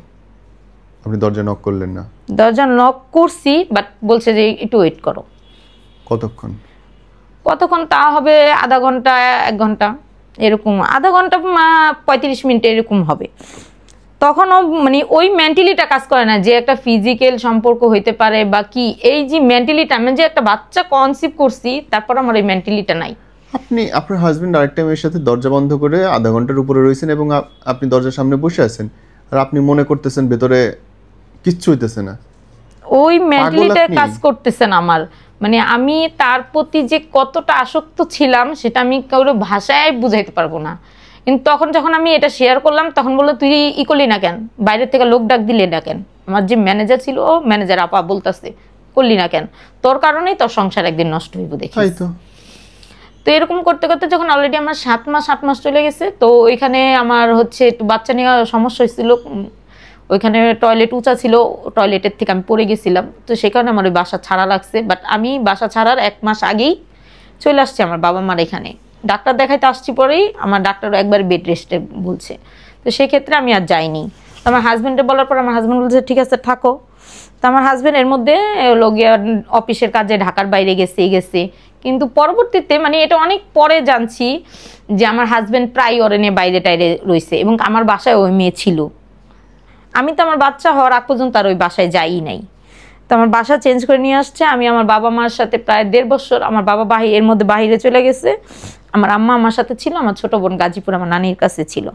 আপনি দরজা নক করলেন না? দরজা নক করছি, বাট বলছে যে একটু ওয়েট করো। কতক্ষণ? কতক্ষণ তা হবে, আধা ঘন্টা 1 ঘন্টা এরকম, আধা ঘন্টা 35 মিনিট এরকম হবে। তখনও মানে ওই মেন্টালিটা কাজ করে না যে একটা ফিজিক্যাল সম্পর্ক হইতে পারে বা কি, এই যে মেন্টালিটা, আমি যে একটা বাচ্চা কনসিভ করছি তারপর আমার এই মেন্টালিটা নাই। আপনি আপনার হাজবেন্ড আরেকটা মেয়ের সাথে দরজা বন্ধ করে আধা ঘন্টার উপরে রয়েছেন এবং আপনি দরজার সামনে বসে আছেন আর আপনি মনে করতেছেন ভেতরে কিচ্ছু হইতেছে না। ওই মেন্টালিটা আপনি? কাজ করতেছে না আমার, মানে আমি তার প্রতি যে কতটা আসক্ত ছিলাম সেটা আমি কারো ভাষায় বুঝাইতে পারবো না। কিন্তু তখন যখন আমি এটা শেয়ার করলাম তখন বললো তুই ই করলি না কেন, বাইরের থেকে লোক ডাক দিলে না কেন। আমার যে ম্যানেজার ছিল, ও ম্যানেজার আপা বলতেছে করলি না কেন, তোর কারণেই তোর সংসার একদিন নষ্ট হইব দেখি। তাই তো। তো এরকম করতে করতে যখন অলরেডি আমার 7 মাস চলে গেছে, তো ওইখানে আমার হচ্ছে একটু বাচ্চা নিয়ে সমস্যা হয়েছিল। ওইখানে টয়লেট উঁচা ছিল, টয়লেটের থেকে আমি পড়ে গেছিলাম, তো সেই কারণে আমার ওই বাসা ছাড়া লাগছে। বাট আমি বাসা ছাড়ার 1 মাস আগেই চলে আসছি আমার বাবা মার এখানে। ডাক্তার দেখাইতে আসছি পরেই আমার ডাক্তার একবার বেড রেস্টে বলছে, তো সেক্ষেত্রে আমি আর যাইনি। তো আমার হাজব্যান্ডে বলার পর আমার হাজব্যান্ড বলছে ঠিক আছে থাকো। তো আমার হাজব্যান্ড এর মধ্যে লগিয়া অফিসের কাজে ঢাকার বাইরে গেছে। কিন্তু পরবর্তীতে মানে এটা অনেক পরে জানছি যে আমার হাজব্যান্ড প্রায় অরণ্যে বাইরে টাইরে রয়েছে এবং আমার বাসায় ওই মেয়ে ছিল। আমি তো আমার বাচ্চা হওয়ার আগ পর্যন্ত আর ওই বাসায় যাই নাই। তো আমার বাসা চেঞ্জ করে নিয়ে আসছে। আমি আমার বাবা মার সাথে প্রায় 1.5 বছর, আমার বাবা এর মধ্যে বাইরে চলে গেছে, আমার আম্মা আমার সাথে ছিল, আমার ছোট বোন গাজীপুর আমার নানির কাছে ছিল।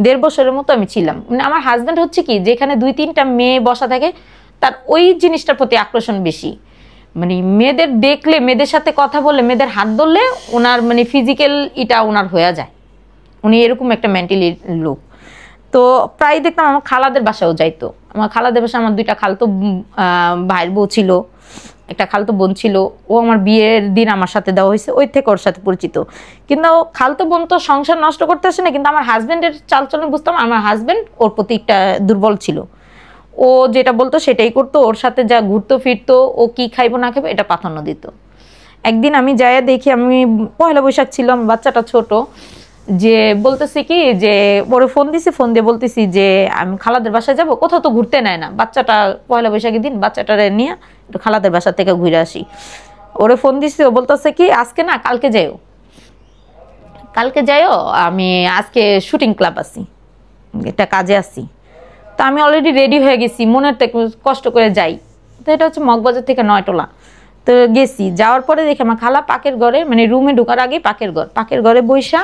1.5 বছরের মতো আমি ছিলাম। মানে আমার হাজব্যান্ড হচ্ছে কি, যেখানে 2-3টা মেয়ে বসা থাকে তার ওই জিনিসটার প্রতি আকর্ষণ বেশি। মানে মেয়েদের দেখলে, মেয়েদের সাথে কথা বলে, মেয়েদের হাত ধরলে ওনার মানে ফিজিক্যাল এটা ওনার হয়ে যায়। উনি এরকম একটা মেন্টালি লোক। তো প্রায় দেখতাম আমার খালাদের বাসাও যাইতো। আমার খালাদের বাসায় আমার 2টা খালতো ভাইয়ের বউ ছিল, একটা খালতো বোন ছিল। ও আমার বিয়ের দিন আমার সাথে দেওয়া হয়েছে, ওই থেকে ওর সাথে পরিচিত। কিন্তু খালতো বোন তো সংসার নষ্ট করতে আসে না, কিন্তু আমার হাজব্যান্ডের চালচলন বুঝতাম। আমার হাজব্যান্ড ওর প্রতি একটা দুর্বল ছিল, ও যেটা বলতো সেটাই করতো। ওর সাথে যা ঘুরতো ফিরতো, ও কি খাইবো না খাইবো এটা প্রাধান্য দিত। একদিন আমি যাইয়া দেখি, আমি পয়লা বৈশাখ ছিল, আমার বাচ্চাটা ছোট, যে বলতেছি কি যে ওরে ফোন দিয়ে বলতেছি যে আমি খালাদের বাসায় যাব, কোথাও তো ঘুরতে নেয় না বাচ্চাটা, পয়লা বৈশাখের দিন বাচ্চাটারে নিয়ে একটু খালাদের বাসা থেকে ঘুরে আসি। ওরে ফোন দিছি, ও বলতেছে কি আজকে না কালকে যাইও, আমি আজকে শুটিং ক্লাব আছি, একটা কাজে আছি। তো আমি অলরেডি রেডি হয়ে গেছি, মনের থেকে কষ্ট করে যাই। তো এটা হচ্ছে মগবাজার থেকে 9 টোলা। তো গেছি, যাওয়ার পরে দেখি আমার খালা পাকের ঘরে, মানে রুমে ঢোকার আগে পাকের ঘরে বইসা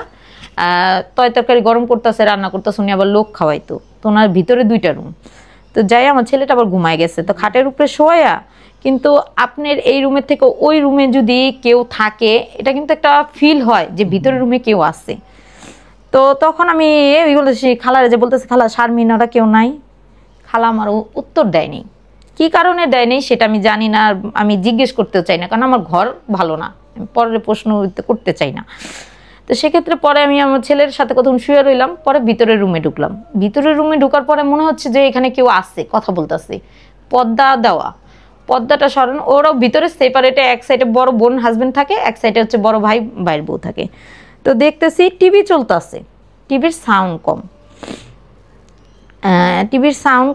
তরকারি গরম করতেছে, রান্না করতেছে। উনি আবার লোক খাওয়াইতো, তো ওনার ভিতরে 2টা রুম। তো যাই আমার ছেলেটা আবার ঘুমায় গেছে, তো খাটের উপরে শোয়া। কিন্তু আপনার এই রুমের থেকে ওই রুমে যদি কেউ থাকে, এটা কিন্তু একটা ফিল হয় যে ভিতরের রুমে কেউ আছে। তো তখন আমি ওই বলতেছি খালারে, যে বলতেছি খালা শারমিন ওরা কেউ নাই। খালা আমার উত্তর দেয়নি, কি কারণে দেয়নি সেটা আমি জানি না, আমি জিজ্ঞেস করতেও চাই না, কারণ আমার ঘর ভালো না, আমি পরের প্রশ্ন করতে চাই না। তো সেক্ষেত্রে পরে আমি আমার ছেলের সাথে কতক্ষণ শুয়ে রইলাম, পরে ভিতরের রুমে ঢুকলাম। ভিতরের রুমে ঢোকার পরে মনে হচ্ছে যে এখানে কেউ আসছে, কথা বলতেছে। পর্দা দেওয়া, পর্দাটা সরানো, ওরাও ভিতরে সেপারেটে, এক সাইডে বড় বোন হাজবেন্ড থাকে, এক সাইডে হচ্ছে বড় ভাইয়ের বউ থাকে। তো দেখতেছি টিভি চলতেছে, টিভির সাউন্ড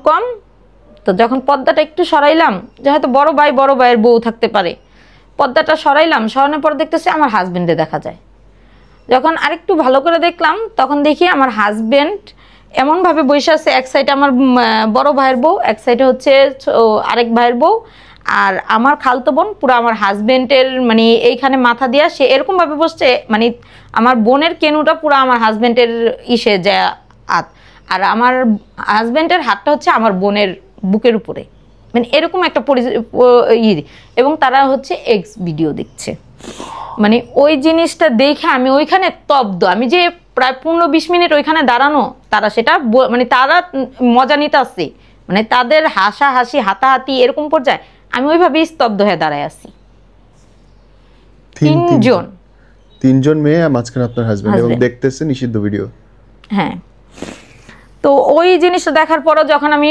কম। তো যখন পর্দাটা একটু সরাইলাম, যে হয়তো বড় ভাইয়ের বউ থাকতে পারে, পর্দাটা সরানোর পর দেখতেছি আমার হাজবেন্ডে দেখা যায়। যখন আরেকটু ভালো করে দেখলাম, তখন দেখি আমার হাজবেন্ড এমনভাবে বসে আছে, এক সাইডে আমার বড় ভাইয়ের বউ, এক সাইডে হচ্ছে আরেক ভাইয়ের বউ, আর আমার খালতো বোন পুরো আমার হাজবেন্ডের মানে এইখানে মাথা দিয়া সে এরকমভাবে বসছে, মানে আমার বোনের কেনুটা পুরো আমার হাজবেন্ডের ইসে যায় হাত, আর আমার হাজবেন্ডের হাতটা হচ্ছে আমার বোনের বুকের উপরে, মানে এরকম একটা এবং তারা হচ্ছে এক্স ভিডিও দেখছে। মানে ওই জিনিসটা দেখে আমি ওইখানে স্তব্ধ। আমি যে প্রায় 15-20 মিনিট ওইখানে দাঁড়ানো, তারা সেটা মানে তারা মজা নিতে আসছে, মানে তাদের হাসাহাসি হাতাহাতি এরকম পর্যায়ে, আমি ওইভাবেই স্তব্ধ হয়ে দাঁড়ায় আছি। তিনজন মেয়ে মাঝখানে আপনার হাজবেন্ড, এবং দেখতেছে নিষিদ্ধ ভিডিও। হ্যাঁ, তো ওই জিনিসটা দেখার পরও যখন আমি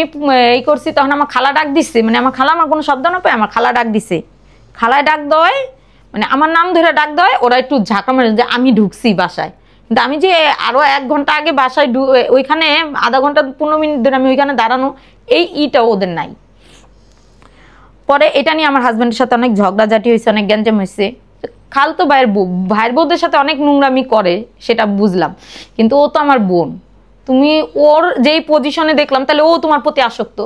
এই করছি, তখন আমার খালা ডাক দিচ্ছে, মানে আমার খালা আমার কোনো শব্দ না পায়, আমার খালা ডাক দিছে। খালায় ডাক দেয়, মানে আমার নাম ধরে ডাক দেয়, ওরা একটু ঝাঁকা মারে যে আমি ঢুকছি বাসায়। কিন্তু আমি যে আরো 1 ঘন্টা আগে বাসায় ওইখানে আধা ঘন্টা 15 মিনিট ধরে আমি ওইখানে দাঁড়ানো, এই ইটা ওদের নাই। পরে এটা নিয়ে আমার হাজবেন্ডের সাথে অনেক ঝগড়াঝাটি হয়েছে, অনেক গ্যাঞ্জাম হয়েছে। খালতো ভাইয়ের বউদের সাথে অনেক নোংরামি করে, সেটা বুঝলাম, কিন্তু ও তো আমার বোন। তুমি ওর যেই পজিশনে দেখলাম, তাহলে ও তোমার প্রতি আসক্ত,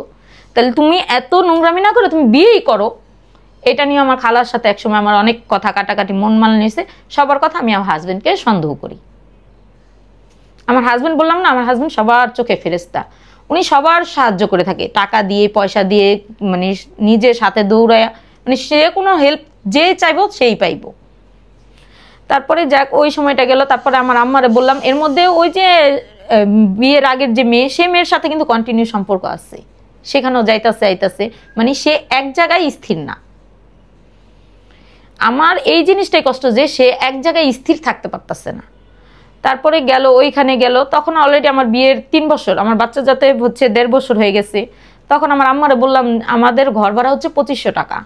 তাহলে তুমি এত নোংরামি না করে তুমি বিয়েই করো। এটা নিয়ে আমার খালার সাথে একসময় আমার অনেক কথা কাটাকাটি, মন মাল নিয়েছে। সবার কথা আমি আমার হাজবেন্ডকে সন্দেহ করি। আমার হাজবেন্ড বললাম না, আমার হাজবেন্ড সবার চোখে ফেরেস্তা। উনি সবার সাহায্য করে থাকে, টাকা দিয়ে, পয়সা দিয়ে, মানে নিজের সাথে দৌড়ায়, মানে সে কোনো হেল্প যে চাইবো সেই পাইবো। তারপরে যাক, ওই সময়টা গেল। তারপরে আমার আম্মারে বললাম, এর মধ্যে ওই যে বিয়ের আগের যে মেয়ে, সে মেয়ের সাথে কিন্তু কন্টিনিউ সম্পর্ক আছে, সেখানেও যাইতাছে, মানে সে এক জায়গায় স্থির না। আমার এই জিনিসটাই কষ্ট যে সে এক জায়গায় স্থির থাকতে পারতেছে না। তারপরে গেল, ওইখানে গেল, তখন অলরেডি আমার বিয়ের 3 বছর, আমার বাচ্চা যাতে হচ্ছে 1.5 বছর হয়ে গেছে। তখন আমার আম্মারে বললাম, আমাদের ঘর ভাড়া হচ্ছে 2500 টাকা,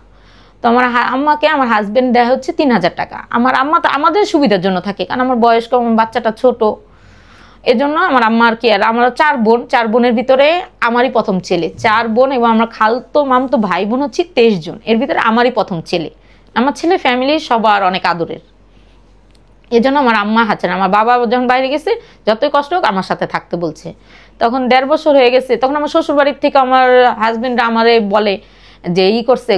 তো আমার আম্মাকে আমার হাজবেন্ড দেয় হচ্ছে 3000 টাকা। আমার আম্মা তো আমাদের সুবিধার জন্য থাকে, কারণ আমার বয়স্ক, আমার বাচ্চাটা ছোট, এজন্য আমার আম্মার কি। আর আমরা 4 বোন, 4 বোনের ভিতরে আমারই প্রথম ছেলে। 4 বোন এবং আমরা খালতো মামতো ভাই বোন হচ্ছে 23 জন, এর ভিতরে আমারই প্রথম ছেলে। আমার ছেলে ফ্যামিলির সবার অনেক আদরের, এজন্য আমার আম্মা হাঁচেন। আমার বাবা যখন বাইরে গেছে, যতই কষ্ট হোক আমার সাথে থাকতে বলছে। তখন 1.5 বছর হয়ে গেছে। তখন আমার শ্বশুর বাড়ির থেকে আমার হাজবেন্ড আমারে বলে যে করছে,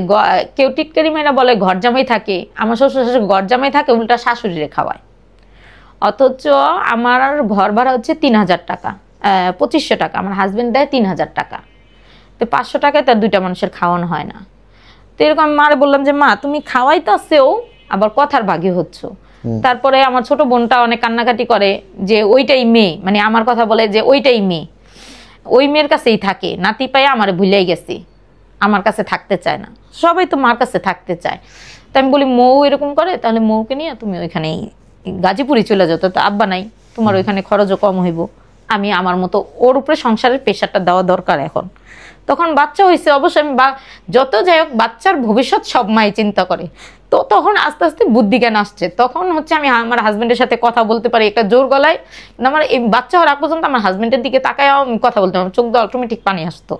কেউ টিটকারি মেয়েরা বলে ঘর জামাই থাকে, আমার শ্বশুর শাশুড়ি ঘর জামাই থাকে, উল্টা শাশুড়িরে খাওয়ায়। অথচ আমার ঘর ভাড়া হচ্ছে 3000 টাকা, 2500 টাকা, আমার হাজবেন্ড দেয় 3000 টাকা। তো 500 টাকায় তার 2টা মানুষের খাওয়ানো হয় না। তো এরকম আমি মারে বললাম যে, মা তুমি খাওয়াইতেছেও, আবার কথার ভাগী হচ্ছ। তারপরে আমার ছোট বোনটা অনেক কান্নাকাটি করে যে ওইটাই মেয়ে, মানে আমার কথা বলে যে ওইটাই মেয়ে, ওই মেয়ের কাছেই থাকে, নাতি পায়ে আমার ভুলেই গেছি, আমার কাছে থাকতে চায় না। সবাই তো মার কাছে থাকতে চায়। তো আমি বলি, মৌ এরকম করে, তাহলে মৌকে নিয়ে তুমি ওইখানেই গাজীপুরে চলে যেত, তো আব্বা নাই, তোমার ওইখানে খরচও কম হইব, আমি আমার মতো ওর উপরে সংসারের প্রেশারটা দেওয়া দরকার এখন। তখন বাচ্চা হয়েছে অবশ্যই, আমি যত যাই হোক বাচ্চার ভবিষ্যৎ সব মাই চিন্তা করে। তো তখন আস্তে আস্তে বুদ্ধি জ্ঞান আসছে, তখন হচ্ছে আমি আমার হাজবেন্ডের সাথে কথা বলতে পারি একটা জোর গলায়। আমার এই বাচ্চা হওয়ার আগ পর্যন্ত আমার হাজবেন্ডের দিকে তাকায় আমি কথা বলতাম, চোখ দিয়ে অটোমেটিক পানি আসতো।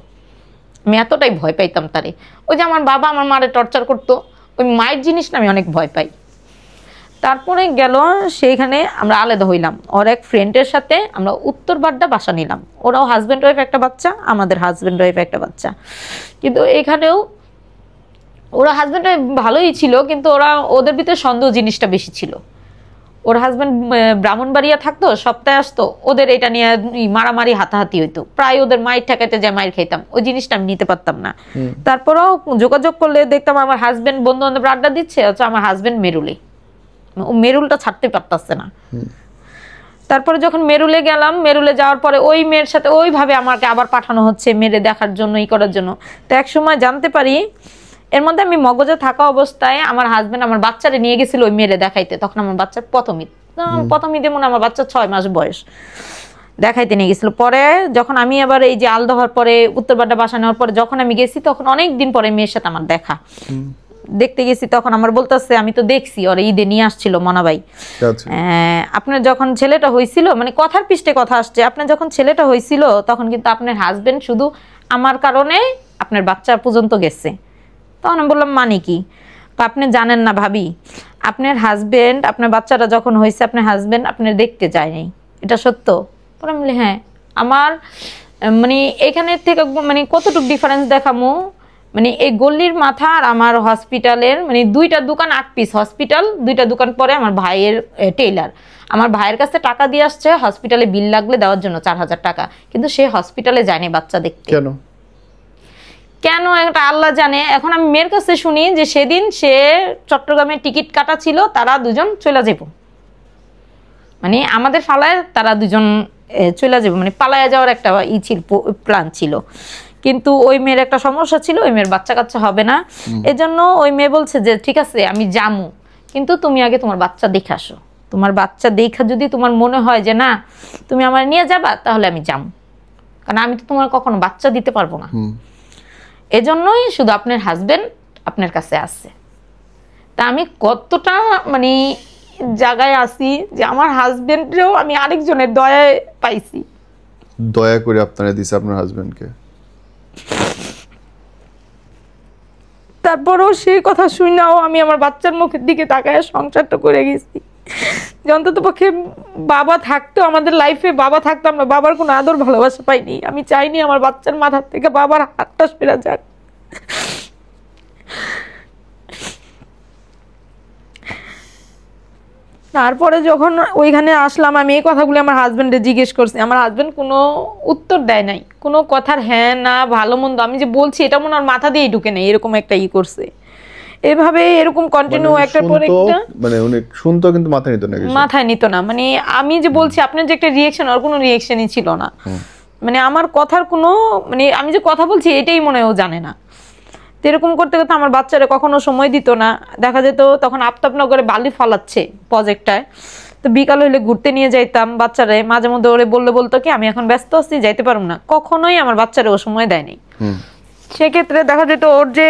আমি এতটাই ভয় পাইতাম তারে। ওই যে আমার বাবা আমার মারে টর্চার করতো, ওই মায়ের জিনিসটা আমি অনেক ভয় পাই। তারপরে গেল, সেইখানে আমরা আলাদা হইলাম। ওর এক ফ্রেন্ডের সাথে আমরা উত্তর বাড্ডা বাসা নিলাম। ওরাও হাজব্যান্ড ওয়াইফ একটা বাচ্চা, আমাদের হাজব্যান্ড ওয়াইফ একটা বাচ্চা। কিন্তু এখানেও ওরা হাজব্যান্ড ওয়াইফ ভালোই ছিল, কিন্তু ওদের ভিতরে সন্দেহ জিনিসটা বেশি ছিল। ওর হাজব্যান্ড ব্রাহ্মণবাড়িয়া থাকতো, সপ্তাহে আসতো, ওদের এটা নিয়ে মারামারি হাতাহাতি হইতো, প্রায় ওদের মায়ের ঠেকাইতে যে মায়ের খাইতাম, ওই জিনিসটা আমি নিতে পারতাম না। তারপরেও যোগাযোগ করলে দেখতাম আমার হাজব্যান্ড বন্ধু বান্ধব আড্ডা দিচ্ছে, হচ্ছে আমার হাজব্যান্ড মেরুলে, ও মেরুলটা ছাড়তে পারতেছে না। তারপরে যখন মেরুলে গেলাম, মেরুলে যাওয়ার পরে ওই মেয়ের সাথে ওইভাবে আমাকে আবার পাঠানো হচ্ছে মেরে দেখার জন্য, করার জন্য। তো এক সময় জানতে পারি, এর মধ্যে আমি মগজে থাকা অবস্থায় আমার হাজবেন্ড আমার বাচ্চারে নিয়ে গেছিল ওই মেরে দেখাইতে। তখন আমার বাচ্চার প্রথম ঈদে মনে আমার বাচ্চার 6 মাস বয়স, দেখাইতে নিয়ে গেছিল। পরে যখন আমি আবার এই যে আলাদা হওয়ার পরে উত্তরবাড্ডা বাসা নেওয়ার পরে যখন আমি গেছি, তখন অনেক দিন পরে মেয়ের সাথে আমার দেখা, দেখতে গেছি। তখন আমার বলতেছে, আমি তো দেখছি ওরা ঈদে নিয়ে আসছিল মনাবাই, আপনার যখন ছেলেটা হয়েছিল, মানে কথার পৃষ্ঠে কথা আসছে, আপনার যখন ছেলেটা হয়েছিল তখন কিন্তু আপনার হাজবেন্ড শুধু আমার কারণে আপনার বাচ্চা পর্যন্ত গেছে। তখন আমি বললাম, মানে কি? আপনি জানেন না ভাবি, আপনার হাজবেন্ড, আপনার বাচ্চাটা যখন হয়েছে আপনার হাজবেন্ড আপনার দেখতে যায়নি, এটা সত্য? পরে আমি বলি, হ্যাঁ। আমার মানে এখানে থেকে মানে কতটুকু ডিফারেন্স দেখামো, মানে এই গল্লির মাথা আর আমার হসপিটালের, মানে 2টা দোকান 8 পিস, হসপিটাল 2টা দোকান পরে আমার ভাইয়ের টেইলার। আমার ভাইয়ের কাছে টাকা দিয়ে আসছে হসপিটালে বিল লাগলে দেওয়ার জন্য 4000 টাকা, কিন্তু সে হসপিটালে যায়নি বাচ্চা দেখতে। কেন একটা আল্লাহ জানে। এখন আমি মেয়ের কাছে শুনি যে সেদিন সে চট্টগ্রামে টিকিট কাটা ছিল, তারা দুজন চলে যাব, মানে আমাদের ফালায় তারা দুজন চলে যাব, মানে পালায়া যাওয়ার একটা প্ল্যান ছিল। কিন্তু ওই মেয়ের একটা সমস্যা ছিল, ওই মেয়ের বাচ্চা কাচ্চা হবে না, এজন্য ওই মেয়ে বলছে যে ঠিক আছে আমি যামু, কিন্তু তুমি আগে তোমার বাচ্চা দেখে আসো, তোমার বাচ্চা দেখা যদি তোমার মনে হয় যে না তুমি আমার নিয়ে যাবা, তাহলে আমি যামু, কারণ আমি তো তোমার কখনো বাচ্চা দিতে পারবো না। এজন্যই শুধু আপনার হাজবেন্ড আপনার কাছে আছে। তা আমি কতটা মানে জায়গায় আছি যে আমার হাজবেন্ডেও আমি আরেকজনের দয়ায় পাইছি। দয়া করে আপনারা দিছে আপনার হাজবেন্ডকে। তারপরেও সেই কথা শুনাও আমি আমার বাচ্চার মুখের দিকে তাকায় সংসারটা করে গেছি। যে অন্ততপক্ষে বাবা থাকতো, আমাদের লাইফে বাবা থাকতো, আমরা বাবার কোনো আদর ভালোবাসা পাইনি। আমি চাইনি আমার বাচ্চার মাথার থেকে বাবার হাতটা সরে যাক। তারপরে যখন ওইখানে আসলাম, আমি এই কথাগুলো আমার হাজব্যান্ডে জিজ্ঞেস করছি। আমার হাজব্যান্ড কোনো উত্তর দেয় নাই, কোনো কথার হ্যাঁ না ভালো মন্দ আমি যে বলছি এটা মনে আর মাথা দিয়েই ঢুকে নেই, এরকম একটা করছে। এভাবে এরকম কন্টিনিউ একটার পর একটা, মানে অনেক শুনতো কিন্তু মাথায় নিত না, মাথায় নিত না। মানে আমি যে বলছি আপনার যে একটা রিয়েকশন, আর কোনো রিয়েকশনই ছিল না। মানে আমার কথার কোনো, মানে আমি যে কথা বলছি এটাই মনে হয় ও জানে না। তো এরকম করতে করতে আমার বাচ্চারা কখনো সময় দিত না। দেখা যেত তখন আফতাবনগরে বালি ফলাচ্ছে প্রজেক্টটায়, তো বিকাল হইলে ঘুরতে নিয়ে যাইতাম বাচ্চারে। মাঝে মধ্যে ওরে বলতো কি আমি এখন ব্যস্ত আছি, যাইতে পারবো না। কখনোই আমার বাচ্চারা ও সময় দেয়নি। সেক্ষেত্রে দেখা যেত ওর যে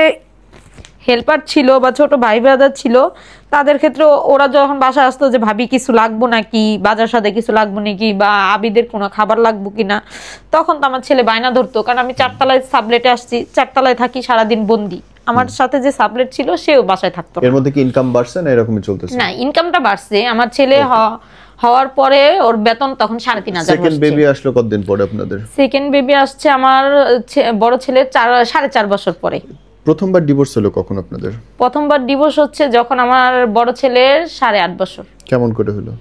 হেল্পার ছিল বা ছোট ভাই ব্রাদার ছিল, তাদের ক্ষেত্রে ওরা যখন বাসায় আসতো যে ভাবি কিছু লাগবো নাকি, বাজার সাথে কিছু লাগবো নাকি, বা আবিদের কোনো খাবার লাগবো কিনা, তখন তো আমার ছেলে বায়না ধরতো। কারণ আমি 4 তলায় সাবলেটে আসছি, 4 তলায় থাকি, সারাদিন বন্দি। আমার সাথে যে সাবলেট ছিল সেও বাসায় থাকতো। এর মধ্যে কি ইনকাম বাড়ছে না এরকমই চলতেছে? না, ইনকামটা বাড়ছে। আমার ছেলে হওয়ার পরে ওর বেতন তখন 3,500। সেকেন্ড বেবি আসলো কতদিন পরে আপনাদের? সেকেন্ড বেবি আসছে আমার বড় ছেলে 4.5 বছর পরে। প্রথমবার ডিভোর্স হলো কখন আপনাদের? প্রথমবার ডিভোর্স হচ্ছে যখন আমার বড় ছেলের 8.5 বছর। কেমন করে হলো?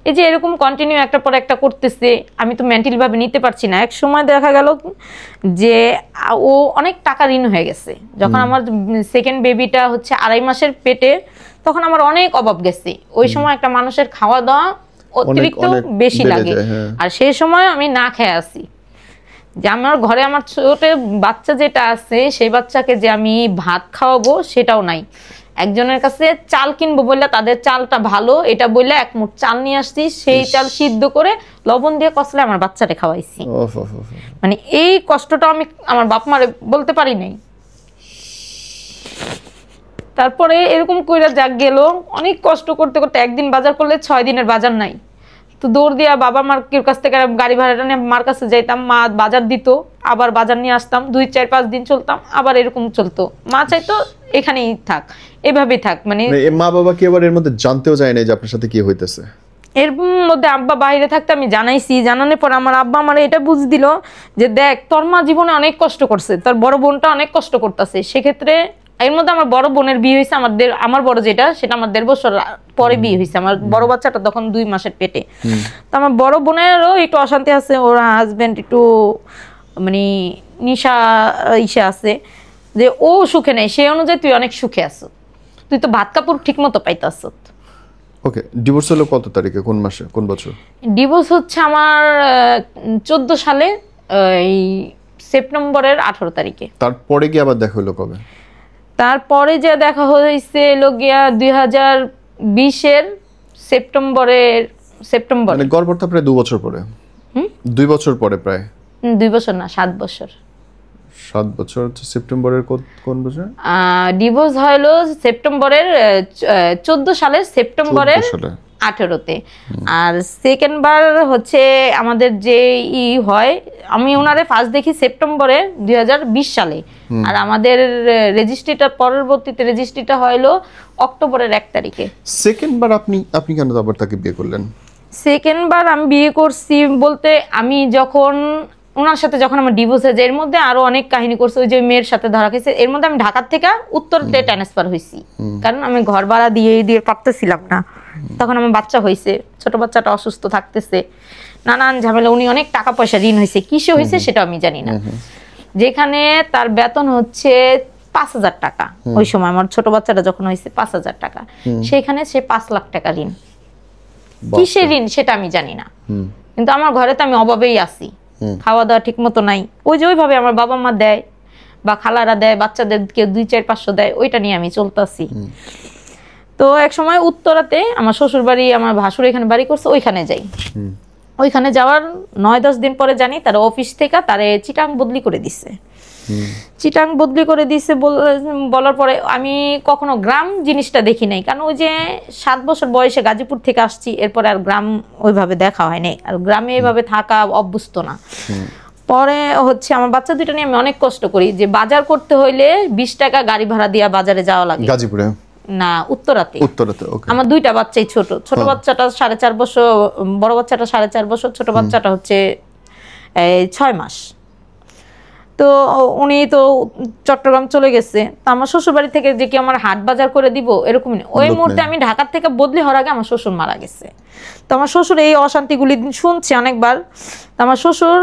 এই যে এরকম কন্টিনিউ একটা পর একটা করতেছে, আমি তো মেন্টালি ভাবে নিতে পারছি না। এক সময় দেখা গেল যে ও অনেক টাকা ঋণ হয়ে গেছে। যখন আমার সেকেন্ড বেবিটা হচ্ছে 2.5 মাসের পেটে, তখন আমার অনেক অভাব গেছে। ওই সময় একটা মানুষের খাওয়া দাওয়া অতিরিক্ত বেশি লাগে, আর সেই সময় আমি না খেয়ে আসি। যে আমার ঘরে আমার ছোট বাচ্চা যেটা আছে, সেই বাচ্চাকে যে আমি ভাত খাওয়াবো সেটাও নাই। একজনের কাছে চাল কিনবো বললে তাদের চালটা ভালো এটা বললে 1 মুঠ চাল নিয়ে আসছি, সেই চাল সিদ্ধ করে লবণ দিয়ে কষলে আমার বাচ্চাটা খাওয়াইছি। মানে এই কষ্টটা আমি আমার বাপ মারে বলতে পারি নাই। তারপরে এরকম কইরা যাক গেল, অনেক কষ্ট করতে করতে একদিন বাজার করলে 6 দিনের বাজার নাই। তো দৌড় দিয়া বাবা মার কাছ থেকে গাড়ি ভাড়াটা নিয়ে মার কাছে যাইতাম, মা বাজার দিত, আবার বাজার নিয়ে আসতাম, 2-4-5 দিন চলতাম, আবার এরকম চলতো। মা চাইতো এখানেই থাক, এভাবেই থাক। মানে মা বাবা কি আবার এর মধ্যে জানতেও যায় না যে আপনার সাথে কি হইতেছে? এর মধ্যে আব্বা বাইরে থাকতে আমি জানাইছি। জানানোর পর আমার আব্বা আমার এটা বুঝ দিল যে দেখ তোর মা জীবনে অনেক কষ্ট করছে, তোর বড় বোনটা অনেক কষ্ট করতেছে। সেক্ষেত্রে এর মধ্যে আমার বড় বোনের বিয়ে হয়েছে, আমার বড় যেটা সেটা আমার 1.5 বছর পরে বিয়ে হয়েছে। আমার বড় বাচ্চাটা তখন 2 মাসের পেটে। তো আমার বড় বোনেরও একটু অশান্তি আছে, ওর হাজবেন্ড একটু মানে নিশা ইসে আছে, যে ও সুখে নেই, সেই অনুযায়ী তুই অনেক সুখে আছো, তুই তো ভাত কাপড় ঠিক মতো পাইতাছ। ওকে, ডিভোর্স হলো কত তারিখে, কোন মাসে, কোন বছর? ডিভোর্স হচ্ছে আমার 14 সালে এই সেপ্টেম্বরের 18 তারিখে। তারপরে কি আবার দেখা হলো কবে? তারপরে যে দেখা হয়েছে লগিয়া 2020-এর সেপ্টেম্বর। মানে গড়পড়তা প্রায় 2 বছর পরে। 2 বছর পরে প্রায়। 2 বছর না, 7 বছর। 7 বছর হচ্ছে সেপ্টেম্বরের কোন বছর? ডিভোর্স হলো সেপ্টেম্বরের 14 সালের সেপ্টেম্বরের 18-তে। আর সেকেন্ড বার হচ্ছে আমাদের যে হয়, আমি ওনারে ফার্স্ট দেখি সেপ্টেম্বরে 2020 সালে, আর আমাদের রেজিস্ট্রিটা পরবর্তীতে রেজিস্ট্রিটা হলো অক্টোবরের 1 তারিখে। সেকেন্ড বার আপনি কেন আবার তাকে বিয়ে করলেন? সেকেন্ড বার আমি বিয়ে করছি বলতে, আমি যখন ওনার সাথে যখন আমার ডিভোর্স হয়েছে, এর মধ্যে আরো অনেক কাহিনী করছে। ওই যে মেয়ের সাথে ধরা খেয়েছে, এর মধ্যে আমি ঢাকার থেকে উত্তরতে ট্রান্সফার হয়েছি, কারণ আমি ঘর ভাড়া দিয়ে পারতেছিলাম না। তখন আমার বাচ্চা হয়েছে, ছোট বাচ্চাটা অসুস্থ থাকতেছে, নানান ঝামেলা। উনি অনেক টাকা পয়সা ঋণ হয়েছে, কিসে হয়েছে সেটা আমি জানি না। যেখানে তার বেতন হচ্ছে 5,000 টাকা, ওই সময় আমার ছোট বাচ্চাটা যখন হয়েছে 5,000 টাকা, সেখানে সে 5 লাখ টাকা ঋণ। কিসে ঋণ সেটা আমি জানি না, কিন্তু আমার ঘরে তো আমি অভাবেই আছি, খাওয়া দাওয়া ঠিক মতো নাই। ওই যে ওইভাবে আমার বাবা মা দেয় বা খালারা দেয়, বাচ্চাদের কেউ 2-4-500 দেয়, ওইটা নিয়ে আমি চলতেছি। তো এক সময় উত্তরাতে আমার শ্বশুর বাড়ি, আমার ভাসুর এখানে বাড়ি করছে, ওইখানে যাই। ওইখানে যাওয়ার 9-10 দিন পরে জানি তার অফিস থেকে তারে চিটাং বদলি করে দিছে। চিটাং বদলি করে দিছে বলার পরে আমি কখনো গ্রাম জিনিসটা দেখি নাই, কারণ ওই যে 7 বছর বয়সে গাজীপুর থেকে আসছি, এরপরে আর গ্রাম ওইভাবে দেখা হয় নাই, আর গ্রামে এইভাবে থাকা অভ্যস্ত না। পরে হচ্ছে আমার বাচ্চা দুইটা নিয়ে আমি অনেক কষ্ট করি, যে বাজার করতে হইলে 20 টাকা গাড়ি ভাড়া দিয়ে বাজারে যাওয়া লাগে। গাজীপুরে না, উত্তরাতে। ওকে। আমার দুইটা বাচ্চাই ছোট, ছোট বাচ্চাটা 4.5 বছর, বড় বাচ্চাটা 4.5 বছর, ছোট বাচ্চাটা হচ্ছে 6 মাস। তো উনি তো চট্টগ্রাম চলে গেছে, তো আমার শ্বশুর বাড়ি থেকে যে কি আমার হাট বাজার করে দিব এরকমই না। ওই মুহূর্তে আমি ঢাকার থেকে বদলি হওয়ার আগে আমার শ্বশুর মারা গেছে। তো আমার শ্বশুর এই অশান্তিগুলি শুনছে অনেকবার। তো আমার শ্বশুর,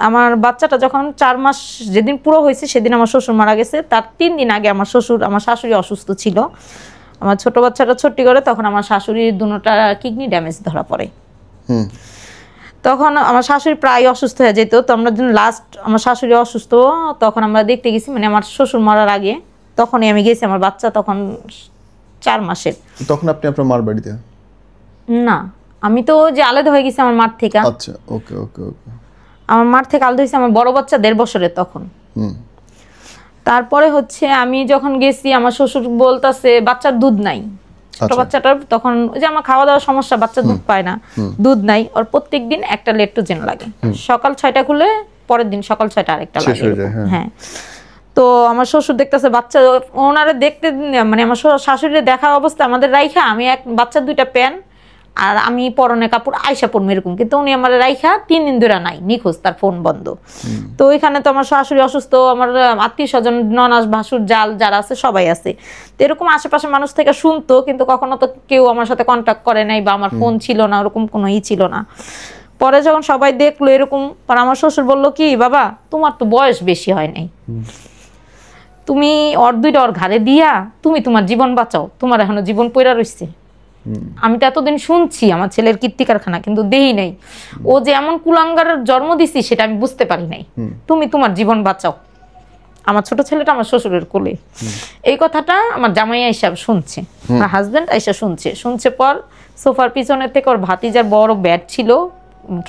আমার বাচ্চাটা যখন 4 মাস যেদিন পুরো হয়েছে সেদিন আমার শ্বশুর মারা গেছে। তার 3 দিন আগে আমার শাশুড়ি অসুস্থ ছিল। আমার ছোট বাচ্চাটা ছুটি করে, তখন আমার শাশুড়ির দুটোটা কিডনি ড্যামেজ ধরা পড়ে। তখন আমার শাশুড়ি প্রায় অসুস্থ হয়ে যেত। তো আমরা যখন লাস্ট আমার শাশুড়ি অসুস্থ, তখন আমরা দেখতে গেছি, মানে আমার শ্বশুর মরার আগে তখনই আমি গেছি। আমার বাচ্চা তখন 4 মাসের। তখন আপনি আপনার মার বাড়িতে? না, আমি তো যে আলাদা হয়ে গেছি আমার মার থেকে। আচ্ছা, ওকে। আমার মার থেকে আলাদা হয়েছে আমার বড় বাচ্চা 1.5 বছরের তখন। তারপরে হচ্ছে আমি যখন গেছি, আমার শ্বশুর বলতেছে বাচ্চার দুধ নাই। ছোট বাচ্চাটার তখন ওই যে আমার খাওয়া দাওয়ার সমস্যা, বাচ্চা দুধ পায় না, দুধ নাই। ওর প্রত্যেকদিন একটা লেট্টোজেন লাগে, সকাল 6টা খুলে পরের দিন সকাল 6টা আরেকটা লাগে। হ্যাঁ। তো আমার শ্বশুর দেখতেছে বাচ্চা, ওনারে দেখতে, মানে আমার শাশুড়ির দেখা অবস্থা আমাদের রাইখা, আমি এক বাচ্চার 2টা প্যান আর আমি পরনে কাপড় আইসা পড়বো এরকম, কিন্তু উনি আমার রাইখা 3 দিন ধরে নাই, নিখোঁজ, তার ফোন বন্ধ। তো ওইখানে তো আমার শাশুড়ি অসুস্থ, আমার আত্মীয় স্বজন, ননাস ভাসুর জাল যারা আছে সবাই আছে। তো এরকম আশেপাশে মানুষ থেকে শুনতো, কিন্তু কখনো তো কেউ আমার সাথে কন্ট্যাক্ট করে নাই, বা আমার ফোন ছিল না, ওরকম কোনো ছিল না। পরে যখন সবাই দেখলো এরকম, পর আমার শ্বশুর বললো কি, বাবা তোমার তো বয়স বেশি হয় নাই, তুমি ওর 2টা ওর ঘাড়ে দিয়া তুমি তোমার জীবন বাঁচাও, তোমার এখনো জীবন পইরা রইছে। আমি তো এতদিন শুনছি আমার ছেলের কীর্তি কারখানা, কিন্তু দেই নাই। ও যে এমন কুলাঙ্গারের জন্ম দিছি সেটা আমি বুঝতে পারি নাই। তুমি তোমার জীবন বাঁচাও। আমার ছোট ছেলেটা আমার শ্বশুরের কোলে। এই কথাটা আমার জামাই আইসা শুনছে, আমার হাজবেন্ড আইসা শুনছে পর সোফার পিছনের থেকে ওর ভাতিজার বড় ব্যাট ছিল,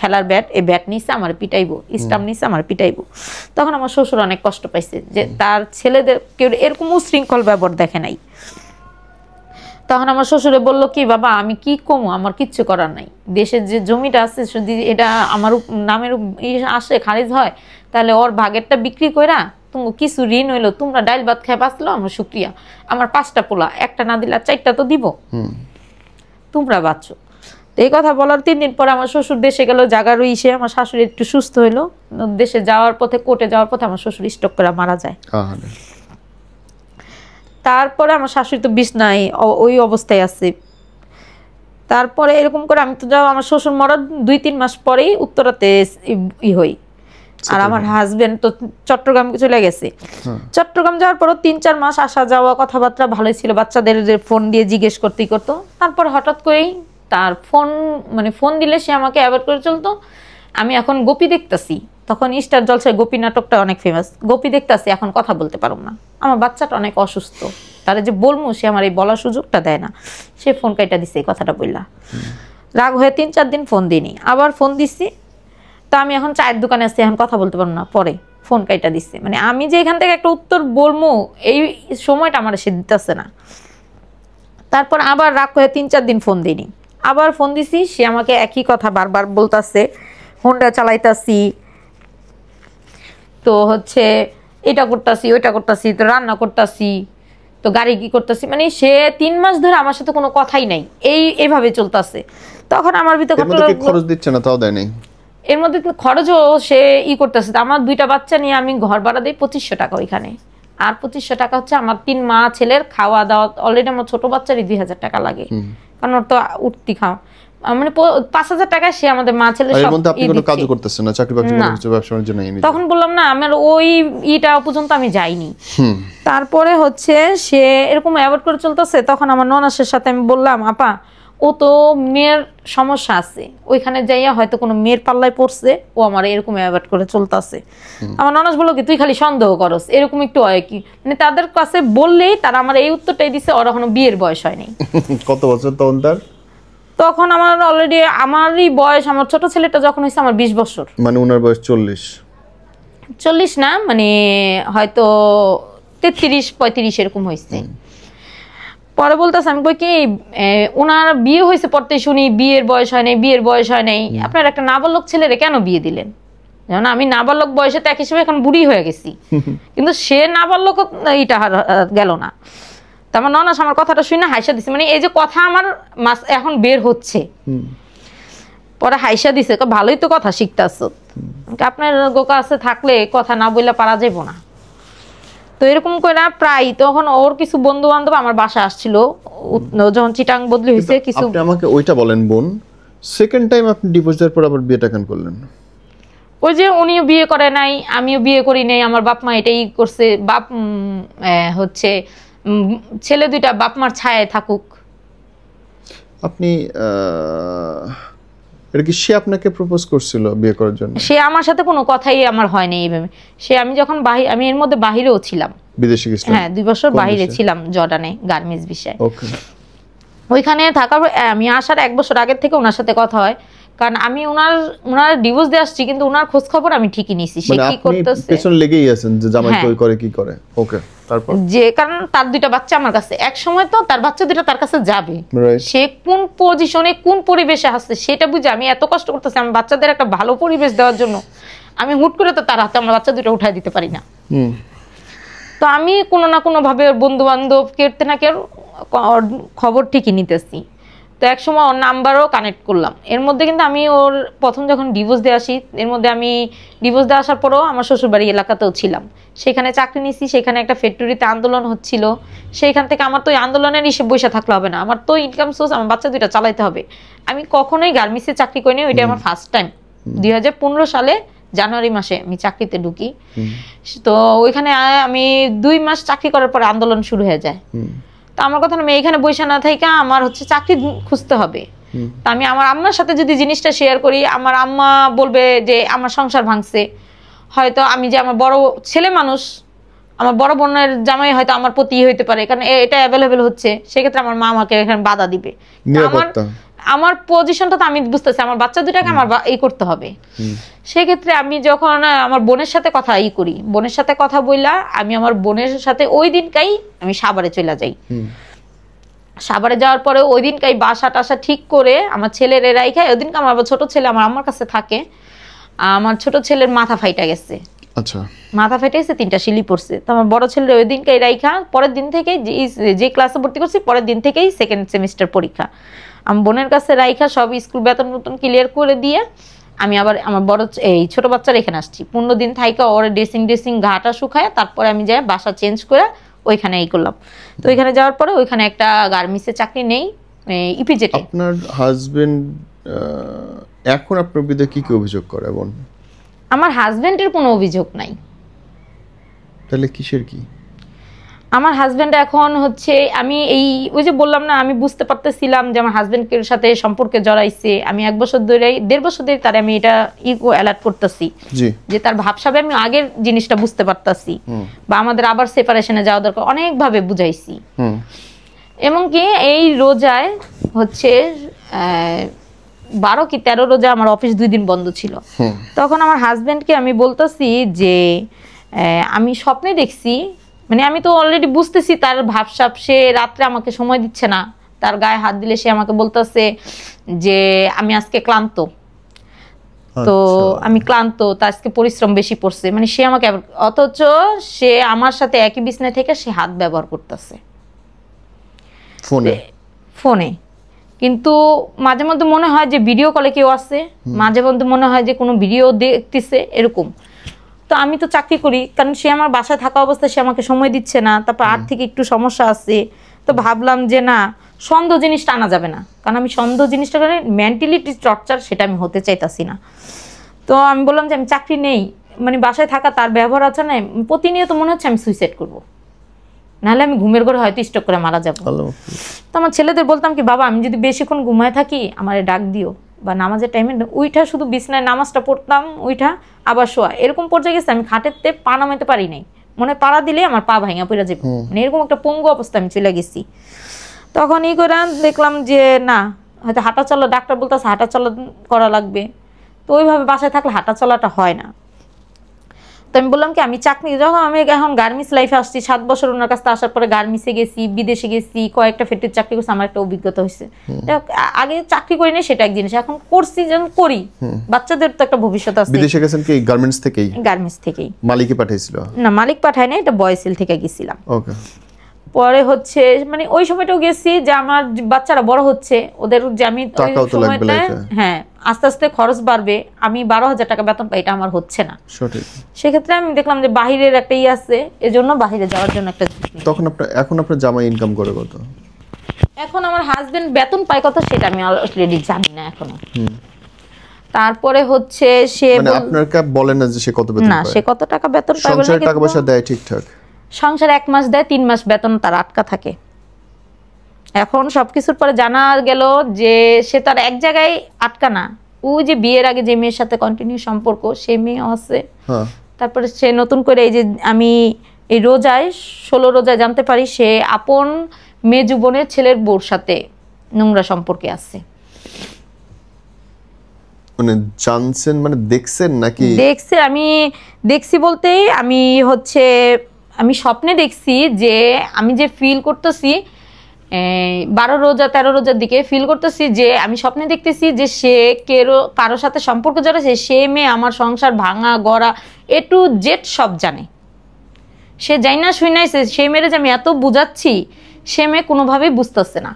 খেলার ব্যাট, এই ব্যাট নিছে আমার পিটাইবো, স্টাম্প নিছে আমার পিটাইবো। তখন আমার শ্বশুর অনেক কষ্ট পাইছে যে তার ছেলেদের কেউ এরকম উশৃঙ্খল ব্যবহার দেখে নাই। তখন আমার শ্বশুরে বললো কি, বাবা আমি কি কমু, আমার কিচ্ছু করার নাই, দেশের যে জমিটা আছে যদি এটা আমার নামের আসে খারিজ হয়, তাহলে ওর ভাগেরটা বিক্রি কইরা তুমি কিছু ঋণ হইলো, তোমরা ডাইল ভাত খাই বাঁচলো, আমার শুক্রিয়া, আমার 5টা পোলা, একটা না দিলে 4টা তো দিব, তোমরা বাঁচো। তো এই কথা বলার 3 দিন পরে আমার শ্বশুর দেশে গেল, জাগা রইছে, আমার শাশুড়ি একটু সুস্থ হইলো। দেশে যাওয়ার পথে, কোর্টে যাওয়ার পথে আমার শ্বশুর স্ট্রোক করে মারা যায়। তারপরে আমার শাশুড়ি তো বিছনায় ওই অবস্থায় আছে। তারপরে এরকম করে আমি তো যাও, আমার শ্বশুর মরার 2-3 মাস পরেই উত্তরাতে হই। আর আমার হাজবেন্ড তো চট্টগ্রাম চলে গেছে। চট্টগ্রাম যাওয়ার পরও 3-4 মাস আসা যাওয়া, কথাবার্তা ভালোই ছিল, বাচ্চাদের ফোন দিয়ে জিজ্ঞেস করতো। তারপর হঠাৎ করেই তার ফোন দিলে সে আমাকে অ্যাভয়েড করে চলতো। আমি এখন গোপী দেখতেছি, তখন স্টার জলসায় গোপী নাটকটা অনেক ফেমাস, গোপী দেখতেছি, এখন কথা বলতে পারব না, আমার বাচ্চাটা অনেক অসুস্থ, তারা যে বলবো সে আমার এই বলার সুযোগটা দেয় না, সে ফোন কাইটা দিছে, এই কথাটা বললা। রাগ হয়ে 3-4 দিন ফোন দিইনি, আবার ফোন দিচ্ছি। তা আমি এখন চায়ের দোকানে আসছি, এখন কথা বলতে পারবো না, পরে ফোন কাইটা দিচ্ছে, মানে আমি যে এখান থেকে একটা উত্তর বলবো এই সময়টা আমার সে দিতেছে না। তারপর আবার রাগ হয়ে 3-4 দিন ফোন দিইনি, আবার ফোন দিছি, সে আমাকে একই কথা বারবার বলতেছে, হোন্ডা চালাইতাছি, তো হচ্ছে এটা করতেছি, ওইটা করতেছি, তো রান্না করতেছি, তো গাড়ি কি করতেছি, মানে সে 3 মাস ধরে আমার সাথে কোনো কথাই নাই, এইভাবে চলতেছে। তখন আমার ভিতরে খরচ দিচ্ছে না, তাও দেয় নাই, এর মধ্যে খরচও সে করতেছে। আমার 2টা বাচ্চা নিয়ে আমি ঘর ভাড়া দিই 2500 টাকা ওইখানে, আর 2500 টাকা হচ্ছে আমার 3 মা ছেলের খাওয়া দাওয়া। অলরেডি আমার ছোট বাচ্চারই 2000 টাকা লাগে, কারণ ওর তো উঠতি খাওয়া, মানে 5000 টাকা সে আমাদের মা ছেলে সব। আপনি কোনো কাজ করতেছেন না, চাকরি বাকরি কোনো কিছু ব্যবসা বাণিজ্য নাই? তখন বললাম না, আমার ওই ইটা পর্যন্ত আমি যাইনি। তারপরে হচ্ছে সে এরকম অ্যাভয়েড করে চলতেছে। তখন আমার ননাসের সাথে আমি বললাম, আপা ও তো মেয়ের সমস্যা আছে, ওইখানে যাইয়া হয়তো কোনো মেয়ের পাল্লায় পড়ছে, ও আমার এরকম অ্যাভয়েড করে চলতেছে। আমার ননাস বললো কি, তুই খালি সন্দেহ করস, এরকম একটু হয় কি, মানে তাদের কাছে বললেই তারা আমার এই উত্তরটাই দিচ্ছে, ওর এখনো বিয়ের বয়স হয়নি। কত বছর তখন তার? তখন আমার অলরেডি আমারই বয়স, আমার ছোট ছেলেটা যখন হয়েছে আমার 20 বছর, মানে ওনার বয়স 40 না, মানে হয়তো 33-35 এরকম হয়েছে। পরে বলতেছে, আমি কই কি ওনার বিয়ে হয়েছে পড়তে শুনি বিয়ের বয়স হয় নাই, আপনার একটা নাবালক ছেলেরে কেন বিয়ে দিলেন? যেমন আমি নাবালক বয়সে তো এক হিসেবে এখন বুড়ি হয়ে গেছি, কিন্তু সে নাবালক এইটা গেল না। তো আমার ননাস আমার কথাটা শুনে হাইসা দিছে, মানে এই যে কথা আমার এখন বের হচ্ছে, পরে হাইসা দিছে, ভালোই তো কথা শিখতেছ, আপনার কাছে থাকলে কথা না বললে পারা যাইব না। তো এরকম করে প্রায় তখন ওর কিছু বন্ধু বান্ধব আমার বাসা আসছিল যখন চিটাং বদলি হয়েছে কিছু। আপনি আমাকে ওইটা বলেন বোন, সেকেন্ড টাইম আপনি ডিভোর্স দেওয়ার পর আবার বিয়েটা কেন করলেন? ওই যে উনিও বিয়ে করে নাই, আমিও বিয়ে করি নাই, আমার বাপ মা এটাই করছে, বাপ হচ্ছে ছেলে দুইটা বাপ মার ছায়ায় থাকুক। আপনি এটা কি সে আপনাকে প্রপোজ করছিল বিয়ে করার জন্য? সে আমার সাথে কোনো কথাই আমার হয়নি এইভাবে। সে আমি যখন আমি এর মধ্যে বাহিরেও ছিলাম, বিদেশে গেছিলাম, হ্যাঁ 2 বছর বাহিরে ছিলাম জর্ডানে গার্মেন্টস বিষয়ে। ওকে। ওইখানে থাকার আমি আসার 1 বছর আগের থেকে ওনার সাথে কথা হয়, কারণ আমি ওনার ডিভোর্স দিয়ে আসছি, কিন্তু ওনার খোঁজ খবর আমি ঠিকই নিছি সে কি করতেছে, পেছন লেগেই আছেন যে জামাই কই করে কি করে। ওকে, তারপর যে কারণ তার 2টা বাচ্চা আমার কাছে, এক সময় তো তার বাচ্চা 2টা তার কাছে যাবে, সে কোন পজিশনে কোন পরিবেশে আছে সেটা বুঝে আমি এত কষ্ট করতেছি আমার বাচ্চাদের একটা ভালো পরিবেশ দেওয়ার জন্য, আমি হুট করে তো তার হাতে আমার বাচ্চা 2টা উঠাই দিতে পারি না। তো আমি কোনো না কোনো ভাবে বন্ধু বান্ধব কেটে না কেউ খবর ঠিকই নিতেছি। তো এক সময় ওর নাম্বারও কানেক্ট করলাম, এর মধ্যে কিন্তু আমি ওর প্রথম যখন ডিভোর্স দিয়ে আসি, এর মধ্যে আমি ডিভোর্স দিয়ে আসার পরেও আমার শ্বশুরবাড়ি এলাকাতেও ছিলাম, সেখানে চাকরি নিছি, সেখানে একটা ফ্যাক্টরিতে আন্দোলন হচ্ছিল, সেইখান থেকে আমার তো ওই আন্দোলনের হিসেবে বসে থাকলে হবে না, আমার তো ইনকাম সোর্স আমার বাচ্চা 2টা চালাইতে হবে। আমি কখনোই গার্মেন্টসে চাকরি করিনি, ওইটা আমার ফার্স্ট টাইম। 2015 সালে জানুয়ারি মাসে আমি চাকরিতে ঢুকি। তো ওইখানে আমি 2 মাস চাকরি করার পরে আন্দোলন শুরু হয়ে যায়। তো আমার কথা আমি এইখানে বসে না থাকি, আমার হচ্ছে চাকরি খুঁজতে হবে। তা আমি আমার আম্মার সাথে যদি জিনিসটা শেয়ার করি, আমার আম্মা বলবে যে আমার সংসার ভাঙছে, হয়তো আমি যে আমার বড় ছেলে মানুষ, আমার বড় বোনের জামাই হয়তো আমার প্রতি হইতে পারে, কারণ এটা অ্যাভেলেবেল হচ্ছে, সেক্ষেত্রে আমার মা আমাকে এখানে বাধা দিবে। আমার পজিশনটা তো আমি বুঝতেছি, আমার বাচ্চা 2টাকে আমার এই করতে হবে। সেক্ষেত্রে আমি যখন আমার বোনের সাথে কথা করি, বোনের সাথে কথা বললা আমি আমার বোনের সাথে ওই দিনকাই আমি সাভারে চলে যাই। সাভারে যাওয়ার পরে ওই দিনকাই বাসা টাসা ঠিক করে আমার ছেলের রাইখা, ওই দিনকে আমার ছোট ছেলে আমার আম্মার কাছে থাকে, আমার ছোট ছেলের মাথা ফাইটা গেছে, আচ্ছা মাথা ফেটে গেছে, 3টা শিলি পড়ছে। তো আমার বড় ছেলের ওই দিনকাই রাইখা পরের দিন থেকেই যে ক্লাসে ভর্তি করছি পরের দিন থেকেই সেকেন্ড সেমিস্টার পরীক্ষা, আমার বোনের কাছে রাইখা সব স্কুল বেতন নতুন ক্লিয়ার করে দিয়ে আমি আবার আমার বড় এই ছোট বাচ্চার এখানে আসছি। 15 দিন থাইকা ওর ড্রেসিং ঘাটা শুকায় তারপরে আমি যাই বাসা চেঞ্জ করে ওইখানে এই করলাম। তো ওইখানে যাওয়ার পরে ওইখানে একটা গার্মেন্টসে চাকরি নেই ইপিজেটে। আপনার হাজবেন্ড এখন আপনার বিরুদ্ধে কি কি অভিযোগ করে? বোন আমার হাজবেন্ডের কোনো অভিযোগ নাই। তাহলে কিসের কি? আমার হাজবেন্ড এখন হচ্ছে আমি এই ওই যে বললাম না, আমি বুঝতে পারতেছিলাম যে আমার হাজবেন্ডের সাথে সম্পর্কে জড়াইছে, আমি 1 বছর ধরে 1.5 বছর ধরে তার আমি এটা অ্যালার্ট করতেছি যে তার ভাবসাবে আমি আগের জিনিসটা বুঝতে পারতাছি, বা আমাদের আবার সেপারেশনে যাওয়া দরকার, অনেকভাবে বুঝাইছি। এমনকি এই রোজায় হচ্ছে 12 কি 13 রোজা আমার অফিস 2 দিন বন্ধ ছিল, তখন আমার হাজবেন্ডকে আমি বলতেছি যে আমি স্বপ্নে দেখছি, মানে আমি তো অলরেডি বুঝতেছি তার ভাবসাব, সে রাত্রে আমাকে সময় দিচ্ছে না, তার গায়ে হাত দিলে সে আমাকে বলতেছে যে আমি আজকে ক্লান্ত, তো আমি ক্লান্ত, তো আজকে পরিশ্রম বেশি পড়ছে, মানে সে আমাকে, অথচ সে আমার সাথে একই বিছানায় থেকে সে হাত ব্যবহার করতেছে ফোনে। কিন্তু মাঝে মধ্যে মনে হয় যে ভিডিও কলে কেউ আছে, মাঝে মধ্যে মনে হয় যে কোনো ভিডিও দেখতেছে এরকম। তো আমি তো চাকরি করি, কারণ সে আমার বাসায় থাকা অবস্থায় সে আমাকে সময় দিচ্ছে না, তারপর আর্থিক একটু সমস্যা আছে, তো ভাবলাম যে না, সন্দেহ জিনিসটা আনা যাবে না, কারণ আমি সন্দেহ জিনিসটা করে মেন্টালিটি টর্চার সেটা আমি হতে চাইতাছি না। তো আমি বললাম যে আমি চাকরি নেই, মানে বাসায় থাকা তার ব্যবহার আছে না, প্রতিনিয়ত মনে হচ্ছে আমি সুইসাইড করবো, নাহলে আমি ঘুমের ঘরে হয়তো স্ট্রোক করে মারা যাবো। তো আমার ছেলেদের বলতাম কি, বাবা আমি যদি বেশিক্ষণ ঘুমায় থাকি আমার ডাক দিও, বা নামাজের টাইমে উইঠা শুধু বিছনায় নামাজটা পড়তাম, উইঠা আবার শোয়া, এরকম পর্যায়ে গেছে আমি খাটেতে পা নামাইতে পারি নাই, মনে পাড়া দিলে আমার পা ভাঙা পড়ে যাবে, মানে এরকম একটা পঙ্গু অবস্থা আমি চলে গেছি। তখন এই করে দেখলাম যে না, হয়তো হাঁটা চলা, ডাক্তার বলতেছে হাঁটা চলা করা লাগবে, তো ওইভাবে বাসায় থাকলে হাঁটা চলাটা হয় না। তো আমি বললাম কি আমি চাকরি, যখন আমি এখন গার্মেন্টস লাইফে আসছি 7 বছর ওনার কাছে আসার পরে গার্মেন্টসে গেছি, বিদেশে গেছি, কয়েকটা ফ্যাক্টরিতে চাকরি করছি, আমার একটা অভিজ্ঞতা হয়েছে। আগে চাকরি করি না সেটা এক জিনিস, এখন করছি যেন করি, বাচ্চাদের তো একটা ভবিষ্যৎ আছে। বিদেশে গেছেন কি গার্মেন্টস থেকেই? গার্মেন্টস থেকেই। মালিকই পাঠিয়েছিল? না, মালিক পাঠায় না, এটা বয়সেল থেকে গেছিলাম। ওকে। পরে হচ্ছে মানে ওই সময়টাও গেছি যে আমার বাচ্চারা বড় হচ্ছে, ওদের যে আমি টাকাও তো লাগবে লাইফে। হ্যাঁ আস্তে আস্তে খরচ বাড়বে, আমি 12,000 টাকা বেতন পাই, এটা আমার হচ্ছে না। সঠিক। সেক্ষেত্রে আমি দেখলাম যে বাহিরের একটা আছে, এজন্য বাহিরে যাওয়ার জন্য একটা। তখন এখন আপনার জামাই ইনকাম করে কত? এখন আমার হাজবেন্ড বেতন পায় কত সেটা আমি অলরেডি জানি না এখনো। তারপরে হচ্ছে সে মানে আপনাকে বলে না যে সে কত বেতন পায়? না, সে কত টাকা বেতন পায় বলে সংসারে টাকা পয়সা দেয় ঠিকঠাক? সংসার 1 মাস দেয়, 3 মাস বেতন তার আটকা থাকে। এখন সবকিছুর পরে জানা গেল যে সে তার এক জায়গায় আটকা না, ওই যে বিয়ের আগে যে মেয়ের সাথে কন্টিনিউ সম্পর্ক সে মেয়েও আছে। তারপরে সে নতুন করে এই যে আমি এই রোজায় 16 রোজায় জানতে পারি সে আপন মেয়ে জীবনের ছেলের বউর সাথে নোংরা সম্পর্কে আছে। মানে জানছেন মানে দেখছেন নাকি? দেখছি, আমি দেখছি বলতেই আমি স্বপ্নে দেখছি যে আমি যে ফিল করতেছি 12 রোজা 13 রোজার দিকে ফিল করতেছি যে আমি স্বপ্নে দেখতেছি যে সে কারোর সাথে সম্পর্ক জড়াচ্ছে, সে মেয়ে আমার সংসার ভাঙা গড়া A to Z সব জানে। সে যাই না শুই নাই, সে মেয়ের যে আমি এত বুঝাচ্ছি সে মেয়ে কোনোভাবেই বুঝতেছে না।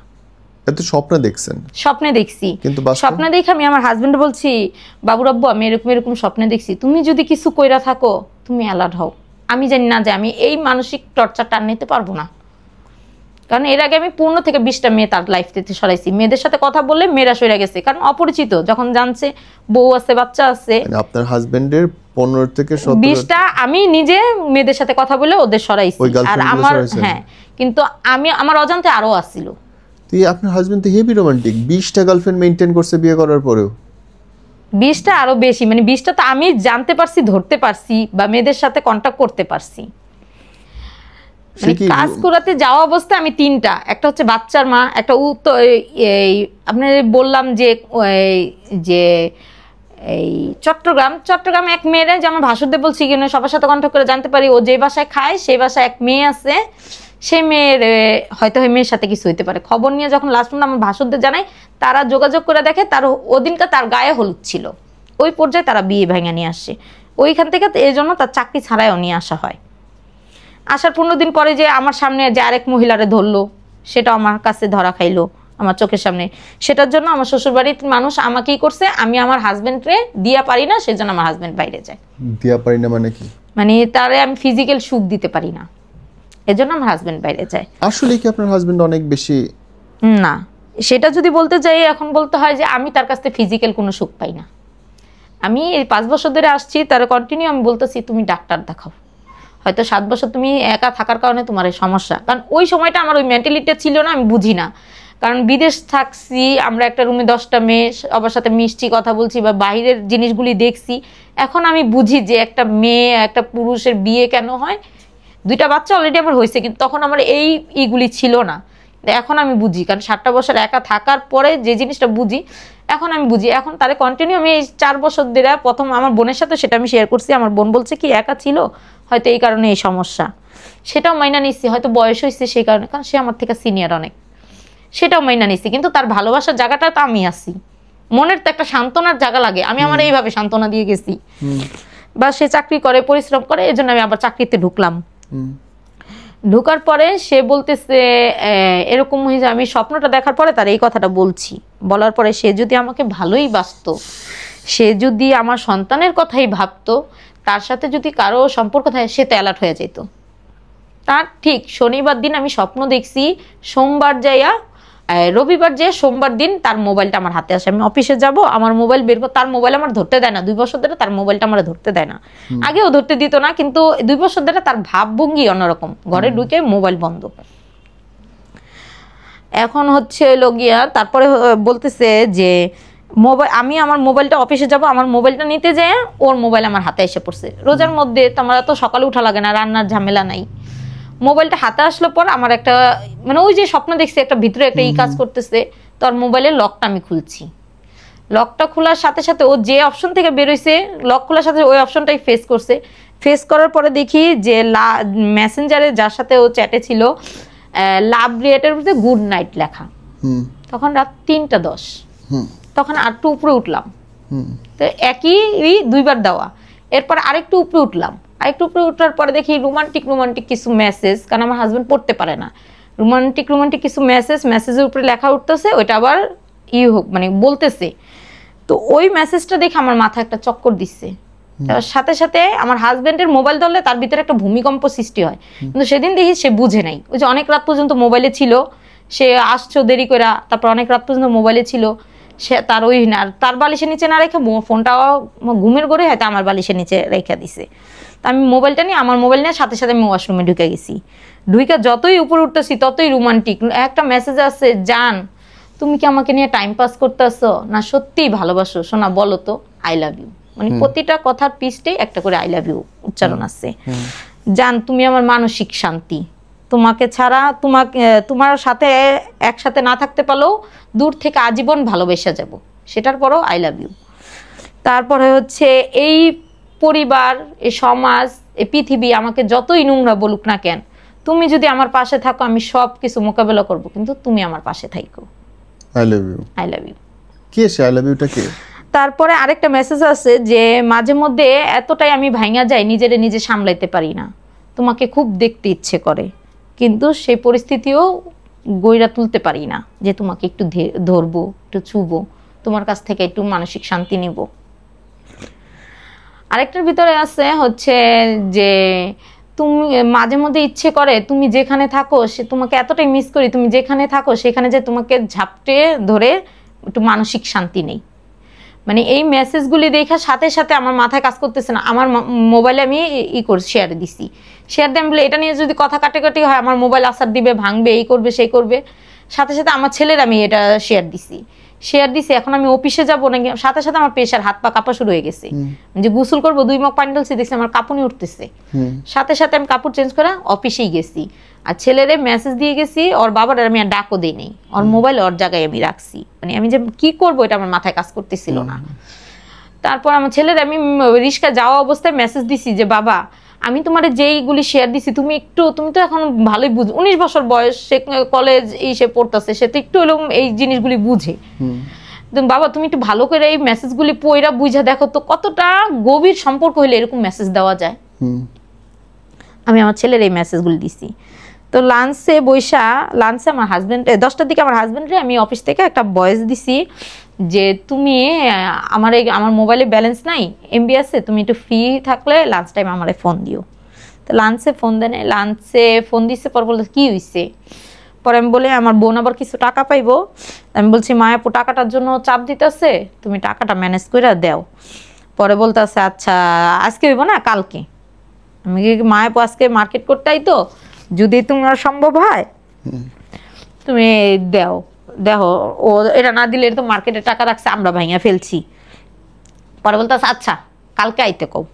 এত স্বপ্নে দেখছেন? স্বপ্নে দেখছি, কিন্তু স্বপ্নে দেখে আমি আমার হাজবেন্ড বলছি, বাবু রাব্বু আমি এরকম এরকম স্বপ্নে দেখছি, তুমি যদি কিছু কইরা থাকো তুমি অ্যালার্ট হও। আমি জানি না যে আমি এই মানসিক টর্চারটা আর নিতে পারবো না, কারণ এর আগে আমি 15 থেকে 20টা মেয়ে তার লাইফ থেকে সরাইছি। মেয়েদের সাথে কথা বললে মেয়েরা সরে গেছে, কারণ অপরিচিত, যখন জানছে বউ আছে বাচ্চা আছে। আপনার হাজবেন্ডের 15 থেকে 20টা আমি নিজে মেয়েদের সাথে কথা বলে ওদের সরাইছি। আর আমার হ্যাঁ, কিন্তু আমার অজান্তে আরো আসছিল। তুই আপনার হাজবেন্ড তো হেভি রোমান্টিক, 20টা গার্লফ্রেন্ড মেইনটেইন করছে বিয়ে করার পরেও। 20টা আরো বেশি, মানে 20টা তো আমি জানতে পারছি, ধরতে পারছি, বা মেয়েদের সাথে কন্টাক্ট করতে পারছি। মানে কাজ করাতে যাওয়া অবস্থায় আমি 3টা, একটা হচ্ছে বাচ্চার মা, একটা আপনি বললাম যে এই চট্টগ্রাম এক মেয়েরা যে আমার ভাসুরদেব বলছি কিনা সবার সাথে কন্টাক্ট করে জানতে পারি ও যে বাসায় খায় সেই বাসায় এক মেয়ে আছে, সেই মেয়ের হয়তো ওই মেয়ের সাথে কিছু হইতে পারে। খবর নিয়ে যখন লাস্ট পর্যন্ত আমার ভাসুরদের জানাই, তারা যোগাযোগ করে দেখে তার ওদিনটা তার গায়ে হলুদ ছিল, ওই পর্যায়ে তারা বিয়ে ভেঙে নিয়ে আসে। ওইখান থেকে এই জন্য তার চাকরি ছাড়াইও নিয়ে আসা হয়। আসার 15 দিন পরে যে আমার সামনে যে আরেক মহিলারে ধরলো, সেটা আমার কাছে ধরা খাইলো আমার চোখের সামনে। সেটার জন্য আমার শ্বশুরবাড়ির মানুষ আমাকেই করছে, আমি আমার হাজবেন্ডরে দিয়া পারি না, সেজন্য আমার হাজবেন্ড বাইরে যায়। দিয়া পারি না মানে কি? মানে তারে আমি ফিজিক্যাল সুখ দিতে পারি না, এজন্য আমার হাজবেন্ড বাইরে যায়। আসলে কি আপনার হাজবেন্ড অনেক বেশি? না, সেটা যদি বলতে যাই এখন বলতে হয় যে আমি তার কাছ থেকে ফিজিক্যাল কোনো সুখ পাই না। আমি এই 5 বছর ধরে আসছি, তার কন্টিনিউ আমি বলতেছি তুমি ডাক্তার দেখাও। হয়তো 7 বছর তুমি একা থাকার কারণে তোমার এই সমস্যা, কারণ ওই সময়টা আমার ওই মেন্টালিটি ছিল না, আমি বুঝি না। কারণ বিদেশ থাকছি আমরা, একটা রুমে 10টা মেয়ে সবার সাথে মিষ্টি কথা বলছি বা বাইরের জিনিসগুলি দেখছি। এখন আমি বুঝি যে একটা মেয়ে একটা পুরুষের বিয়ে কেন হয়। 2টা বাচ্চা অলরেডি আমার হয়েছে, কিন্তু তখন আমার এইগুলি ছিল না। এখন আমি বুঝি, কারণ 7টা বছর একা থাকার পরে যে জিনিসটা বুঝি এখন আমি বুঝি। এখন তারে কন্টিনিউ আমি এই 4 বছর ধরে, প্রথম আমার বোনের সাথে সেটা আমি শেয়ার করছি, আমার বোন বলছে কি একা ছিল হয়তো এই কারণে এই সমস্যা, সেটাও মাইনা নিচ্ছি। হয়তো বয়স হয়েছে সেই কারণে, কারণ সে আমার থেকে সিনিয়র অনেক, সেটাও মাইনা নিচ্ছি। কিন্তু তার ভালোবাসার জায়গাটা তো আমি আছি, মনের তো একটা সান্ত্বনার জায়গা লাগে, আমি আমার এইভাবে সান্ত্বনা দিয়ে গেছি। বা সে চাকরি করে পরিশ্রম করে, এই জন্য আমি আবার চাকরিতে ঢুকলাম। ঢোকার পরে সে বলতেছে এরকম হয়েছে, আমি স্বপ্নটা দেখার পরে তার এই কথাটা বলছি, বলার পরে সে যদি আমাকে ভালোই বাসতো, সে যদি আমার সন্তানের কথাই ভাবতো, তার সাথে যদি কারো সম্পর্ক থাকে সে তো অ্যালার্ট হয়ে যেত। তার ঠিক শনিবার দিন আমি স্বপ্ন দেখছি, সোমবার যাইয়া রবিবার যে সোমবার দিন তার মোবাইলটা আমার হাতে আসে। আমি অফিসে যাব, আমার মোবাইল বের করে, তার মোবাইল আমার ধরতে দেয় না 2 বছর ধরে, তার মোবাইলটা আমার ধরতে দেয় না। আগেও ধরতে দিত না, কিন্তু 2 বছর ধরে তার ভাবভঙ্গি অন্যরকম, ঘরে ঢুকে মোবাইল বন্ধ। এখন হচ্ছে লগিয়া তারপরে বলতেছে যে আমি আমার মোবাইলটা অফিসে যাব, আমার মোবাইলটা নিতে যায় ওর মোবাইল আমার হাতে এসে পড়ছে। রোজার মধ্যে তোমার তো সকালে উঠা লাগে না, রান্নার ঝামেলা নাই। মোবাইলটা হাতে আসলো পর আমার একটা মানে ওই যে স্বপ্ন দেখছি একটা ভিতরে একটা কাজ করতেছে, তোর মোবাইলের লকটা আমি খুলছি। লকটা খোলার সাথে সাথে ও যে অপশন থেকে বেরোইছে, লক খোলার সাথে ওই অপশনটাই ফেস করছে। ফেস করার পরে দেখি যে মেসেঞ্জারে যার সাথে ও চ্যাটে ছিল লাভ রিলেটেড বলতে গুড নাইট লেখা। তখন রাত 3:10। তখন আরেকটু উপরে উঠলাম, তো একই দুইবার দেওয়া। এরপর আরেকটু উপরে উঠলাম, আরেকটু উপরে উঠার পরে দেখি রোমান্টিক কিছু মেসেজ, কারণ আমার হাজবেন্ড পড়তে পারে না, রোমান্টিক কিছু মেসেজের উপরে লেখা উঠতেছে, ওইটা আবার মানে বলতেছে। তো ওই মেসেজটা দেখে আমার মাথায় একটা চক্কর দিচ্ছে। সাথে সাথে আমার হাজবেন্ডের মোবাইল ধরলে তার ভিতরে একটা ভূমিকম্প সৃষ্টি হয়, কিন্তু সেদিন দেখি সে বুঝে নাই। ওই যে অনেক রাত পর্যন্ত মোবাইলে ছিল, সে আসছো দেরি করে, তারপর অনেক রাত পর্যন্ত মোবাইলে ছিল, সে তার ওই না তার বালিশের নিচে না রেখে ফোনটাও ঘুমের ঘরে হয়তো আমার বালিশের নিচে রেখে দিছে। তা আমি মোবাইলটা নিয়ে আমার মোবাইল নিয়ে সাথে সাথে আমি ওয়াশরুমে ঢুকে গেছি। ঢুকে যতই উপরে উঠতেছি ততই রোমান্টিক একটা মেসেজ আছে, জান তুমি কি আমাকে নিয়ে টাইম পাস করতেছো না সত্যিই ভালোবাসো, শোনা বলো তো আই লাভ ইউ। মানে প্রতিটা কথার পিছতেই একটা করে আই লাভ ইউ উচ্চারণ আছে। জান তুমি আমার মানসিক শান্তি, তোমাকে ছাড়া তোমার সাথে একসাথে না থাকতে পারলেও দূর থেকে আজীবন ভালোবেসে যাব, সেটার পরও আই লাভ ইউ। তারপরে হচ্ছে এই পরিবার, এই সমাজ, এই পৃথিবী আমাকে যতই নোংরা বলুক না কেন, তুমি যদি আমার পাশে থাকো আমি সব কিছু মোকাবেলা করব, কিন্তু তুমি আমার পাশে থাকো। I love you. I love you. কি আছে আই লাভ ইউটা কি? তারপরে আরেকটা মেসেজ আছে যে মাঝে মধ্যে এতটাই আমি ভাঙা যাই, নিজে সামলাইতে পারি না, তোমাকে খুব দেখতে ইচ্ছে করে, কিন্তু সেই পরিস্থিতিও গইরা তুলতে পারি না যে তোমাকে একটু ধরবো, একটু ছুবো, তোমার কাছ থেকে একটু মানসিক শান্তি নিব। আরেকটার ভিতরে আছে হচ্ছে যে তুমি মাঝে মধ্যে ইচ্ছে করে তুমি যেখানে থাকো, সে তোমাকে এতটাই মিস করি, তুমি যেখানে থাকো সেখানে যে তোমাকে ঝাপটে ধরে একটু মানসিক শান্তি নেই। মানে এই মেসেজগুলি দেখার সাথে সাথে আমার মাথায় কাজ করতেছে না, আমার মোবাইলে আমি শেয়ার দিছি, শেয়ার দিয়ে বলে এটা নিয়ে যদি কথা কাটাকাটি হয় আমার মোবাইল আসার দিবে, ভাঙবে, এই করবে সেই করবে। সাথে সাথে আমার ছেলের আমি এটা শেয়ার দিছি। এখন আমি অফিসে যাবো নাকি, সাথে সাথে আমার প্রেশার, হাত পা কাঁপা শুরু হয়ে গেছে। যে গোসল করবো 2 মগ পানি ঢালছি, দেখছি আমার কাঁপুনি উঠতেছে। সাথে সাথে আমি কাপড় চেঞ্জ করে অফিসেই গেছি, আর ছেলেরে মেসেজ দিয়ে গেছি, ওর বাবার আমি আর ডাকও দিই নেই, ওর মোবাইল ওর জায়গায় আমি রাখছি। মানে আমি যে কি করবো এটা আমার মাথায় কাজ করতেছিল না। তারপর আমার ছেলের আমি রিস্কা যাওয়া অবস্থায় মেসেজ দিছি যে বাবা আমি তোমার যেইগুলি শেয়ার দিছি তুমি তো এখন ভালোই বুঝ, 19 বছর বয়স, সে কলেজ সে পড়তেছে, সে তো একটু হলেও এই জিনিসগুলি বুঝে। বাবা তুমি একটু ভালো করে এই মেসেজগুলি পড়া বুঝা দেখো তো কতটা গভীর সম্পর্ক হলে এরকম মেসেজ দেওয়া যায়। আমি আমার ছেলের এই মেসেজগুলি দিছি। তো লাঞ্চে আমার হাজবেন্ড 10টার দিকে আমার হাজবেন্ডরে আমি অফিস থেকে একটা ভয়েস দিছি যে তুমি আমার মোবাইলে ব্যালেন্স নাই, এমবি আছে, তুমি একটু ফ্রি থাকলে লাঞ্চ টাইম আমারে ফোন দিও। তো লাঞ্চে ফোন দিচ্ছে, পর বলতে কি হয়েছে, পরে আমি বলি আমার বোন আবার কিছু টাকা পাইবো। আমি বলছি মায়াপু টাকাটার জন্য চাপ দিতেছে, তুমি টাকাটা ম্যানেজ করে দাও। পরে বলতেছে আচ্ছা আজকে হইব না কালকে। আমি মায়াপু আজকে মার্কেট করতে আইতো, যদি তোমার সম্ভব হয় তুমি দেখো ও এটা না দিলে তো মার্কেটে টাকা রাখছে আমরা ভাঙিয়া ফেলছি। পরে বলতেছে আচ্ছা কালকে আইতে কও।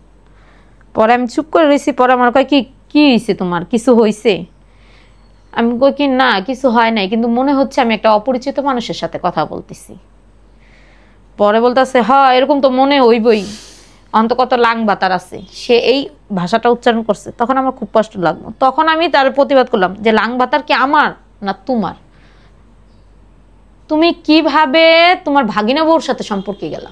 পরে আমি চুপ করে রয়েছি। পরে আমার কয় কি হয়েছে, তোমার কিছু হয়েছে? আমি কই কি না কিছু হয় নাই, কিন্তু মনে হচ্ছে আমি একটা অপরিচিত মানুষের সাথে কথা বলতেছি। পরে বলতেছে হ্যাঁ এরকম তো মনে হইবই, অন্ত কত লাং বাতার আছে, সে এই ভাষাটা উচ্চারণ করছে। তখন আমার খুব কষ্ট লাগলো। তখন আমি তার প্রতিবাদ করলাম যে লাং বাতার কি আমার না তোমার? তুমি কিভাবে তোমার ভাগিনা বউর সাথে সম্পর্কে গেলা?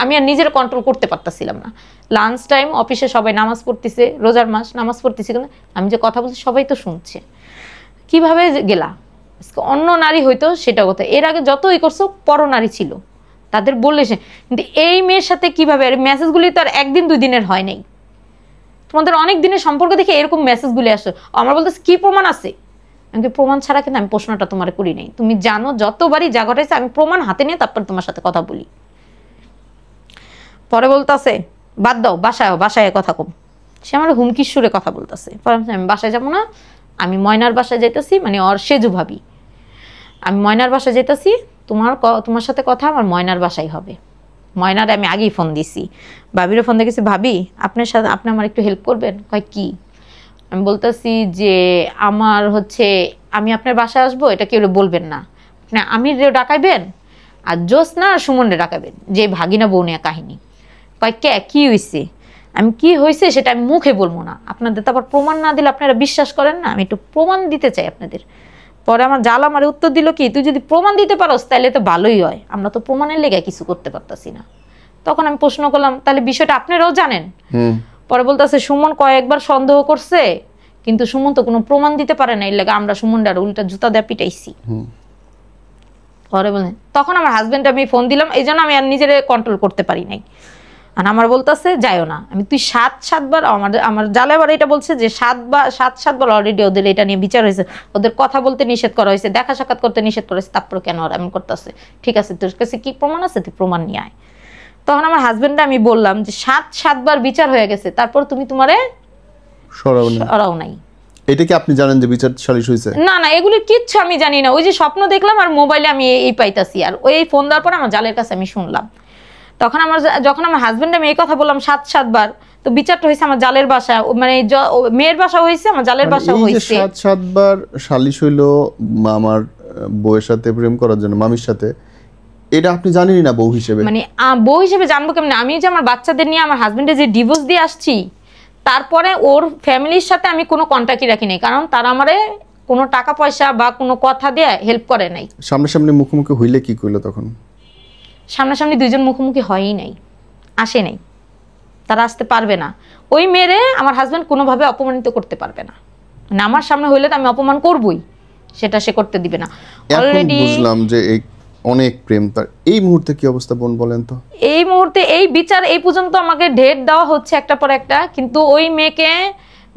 আমি আর নিজের কন্ট্রোল করতে পারতাছিলাম না। লাঞ্চ টাইম, অফিসে সবাই নামাজ পড়তেছে, রোজার মাস নামাজ পড়তেছে, কিন্তু আমি যে কথা বলছি সবাই তো শুনছে। কিভাবে গেলা? অন্য নারী হইতো সেটা কথা, এর আগে যতই করছো পরনারী ছিল, তাদের বললে সে, কিন্তু এই মেয়ের সাথে কিভাবে? মেসেজগুলি তো আর 1 দিন 2 দিনের হয় নাই, তোমাদের অনেক দিনের সম্পর্ক দেখে এরকম মেসেজগুলি আসে। আমার বলতেছে কি প্রমাণ আছে? আমি প্রমাণ ছাড়া কিন্তু আমি প্রশ্নটা তোমার করি নাই, তুমি জানো যতবারই যা ঘটাইছে আমি প্রমাণ হাতে নিয়ে তারপর তোমার সাথে কথা বলি। পরে বলতেছে বাদ দাও, বাসায় কথা কম। সে আমার হুমকির সুরে কথা বলতেছে। আমি বাসায় যাবো না, আমি ময়নার বাসায় যাইতেছি, মানে ওর সেজু ভাবি, আমি ময়নার বাসায় যাইতেছি, তোমার সাথে কথা আমার ময়নার বাসায় হবে। ময়নারে আমি আগেই ফোন দিছি, ভাবিরও ফোন দেখেছি, ভাবি আপনি আমার একটু হেল্প করবেন? কয় কি? আমি বলতেছি যে আমার হচ্ছে আমি আপনার বাসায় আসবো, এটা কেউ বলবেন না, আমির ডাকাইবেন আর জোসনা আর সুমনরে ডাকাবেন, যে ভাগিনা বউ নিয়ে কাহিনী। কয় কি হয়েছে? আমি কি হয়েছে সেটা আমি মুখে বলবো না, আপনাদের তো আবার প্রমাণ না দিলে আপনারা বিশ্বাস করেন না, আমি একটু প্রমাণ দিতে চাই আপনাদের। পরে আমার জাল আমার উত্তর দিল কি, তুই যদি প্রমাণ দিতে পারোস তাহলে তো ভালোই হয়, আমরা তো প্রমাণের লেগে কিছু করতে পারতাছি না। তখন আমি প্রশ্ন করলাম, তাহলে বিষয়টা আপনারাও জানেন? পরে বলতেছে, সুমন কয়েকবার সন্দেহ করছে কিন্তু সুমন তো কোনো প্রমাণ দিতে পারে না, এর লাগে আমরা সুমনটার উল্টা জুতা দিয়ে পিটাইছি। পরে বলে, তখন আমার হাজবেন্ড আমি ফোন দিলাম, এই জন্য আমি আর নিজের কন্ট্রোল করতে পারি নাই। আর আমার বলতেছে যাইও না, আমি তুই 7-7 বার আমার জালে আবার এটা বলছে যে 7-7 বার অলরেডি ওদের এটা নিয়ে বিচার হয়েছে, ওদের কথা বলতে নিষেধ করা হয়েছে, দেখা সাক্ষাৎ করতে নিষেধ করা হয়েছে, তারপর কেন ওরা এমন করতেছে? ঠিক আছে, তোর কাছে কি প্রমাণ আছে, তুই প্রমাণ নিয়ে আয়। তখন আমার হাজবেন্ডে আমি বললাম যে 7-7 বার বিচার হয়ে গেছে, তারপর তুমি তোমারে সরাও নাই। এটা কি আপনি জানেন যে বিচার সালিশ হয়েছে? না না, এগুলো কিচ্ছু আমি জানি না, ওই যে স্বপ্ন দেখলাম আর মোবাইলে আমি এই পাইতাছি, আর ওই ফোন দেওয়ার পর আমার জালের কাছে আমি শুনলাম। তখন যখন আমার হাজবেন্ড আমি এই কথা বললাম 7-7 বার, তো বিচারটা হয়েছে আমার জালের বাসা, মানে মেয়ের বাসা হয়েছে, আমার জালের বাসা হয়েছে। 7-7 বার সালিশ হইলো আমার বউয়ের সাথে প্রেম করার জন্য, মামির সাথে, এটা আপনি জানেনই না বউ হিসেবে? মানে বউ হিসেবে জানবো কেমনে? আমি যে আমার বাচ্চাদের নিয়ে আমার হাজবেন্ডের যে ডিভোর্স দিয়ে আসছি, তারপরে ওর ফ্যামিলির সাথে আমি কোনো কন্ট্যাক্টই রাখি নাই, কারণ তারা আমারে কোনো টাকা পয়সা বা কোনো কথা দিয়ে হেল্প করে নাই। সামনাসামনি মুখোমুখি হইলে কি করলো তখন? সামনাসামনি দুইজন মুখোমুখি হয়ই নাই, আসে নাই, তারা আসতে পারবে না। ওই মেয়েরে আমার হাজবেন্ড কোনোভাবে অপমানিত করতে পারবে না, মানে আমার সামনে হইলে তো আমি অপমান করবই, সেটা সে করতে দিবে না। অলরেডি বুঝলাম যে এই অনেক প্রেম, তার এই মুহূর্তে কি অবস্থা বোন বলেন তো? এই মুহূর্তে এই বিচার এই পর্যন্ত আমাকে ডেট দেওয়া হচ্ছে একটা পর একটা, কিন্তু ওই মেয়েকে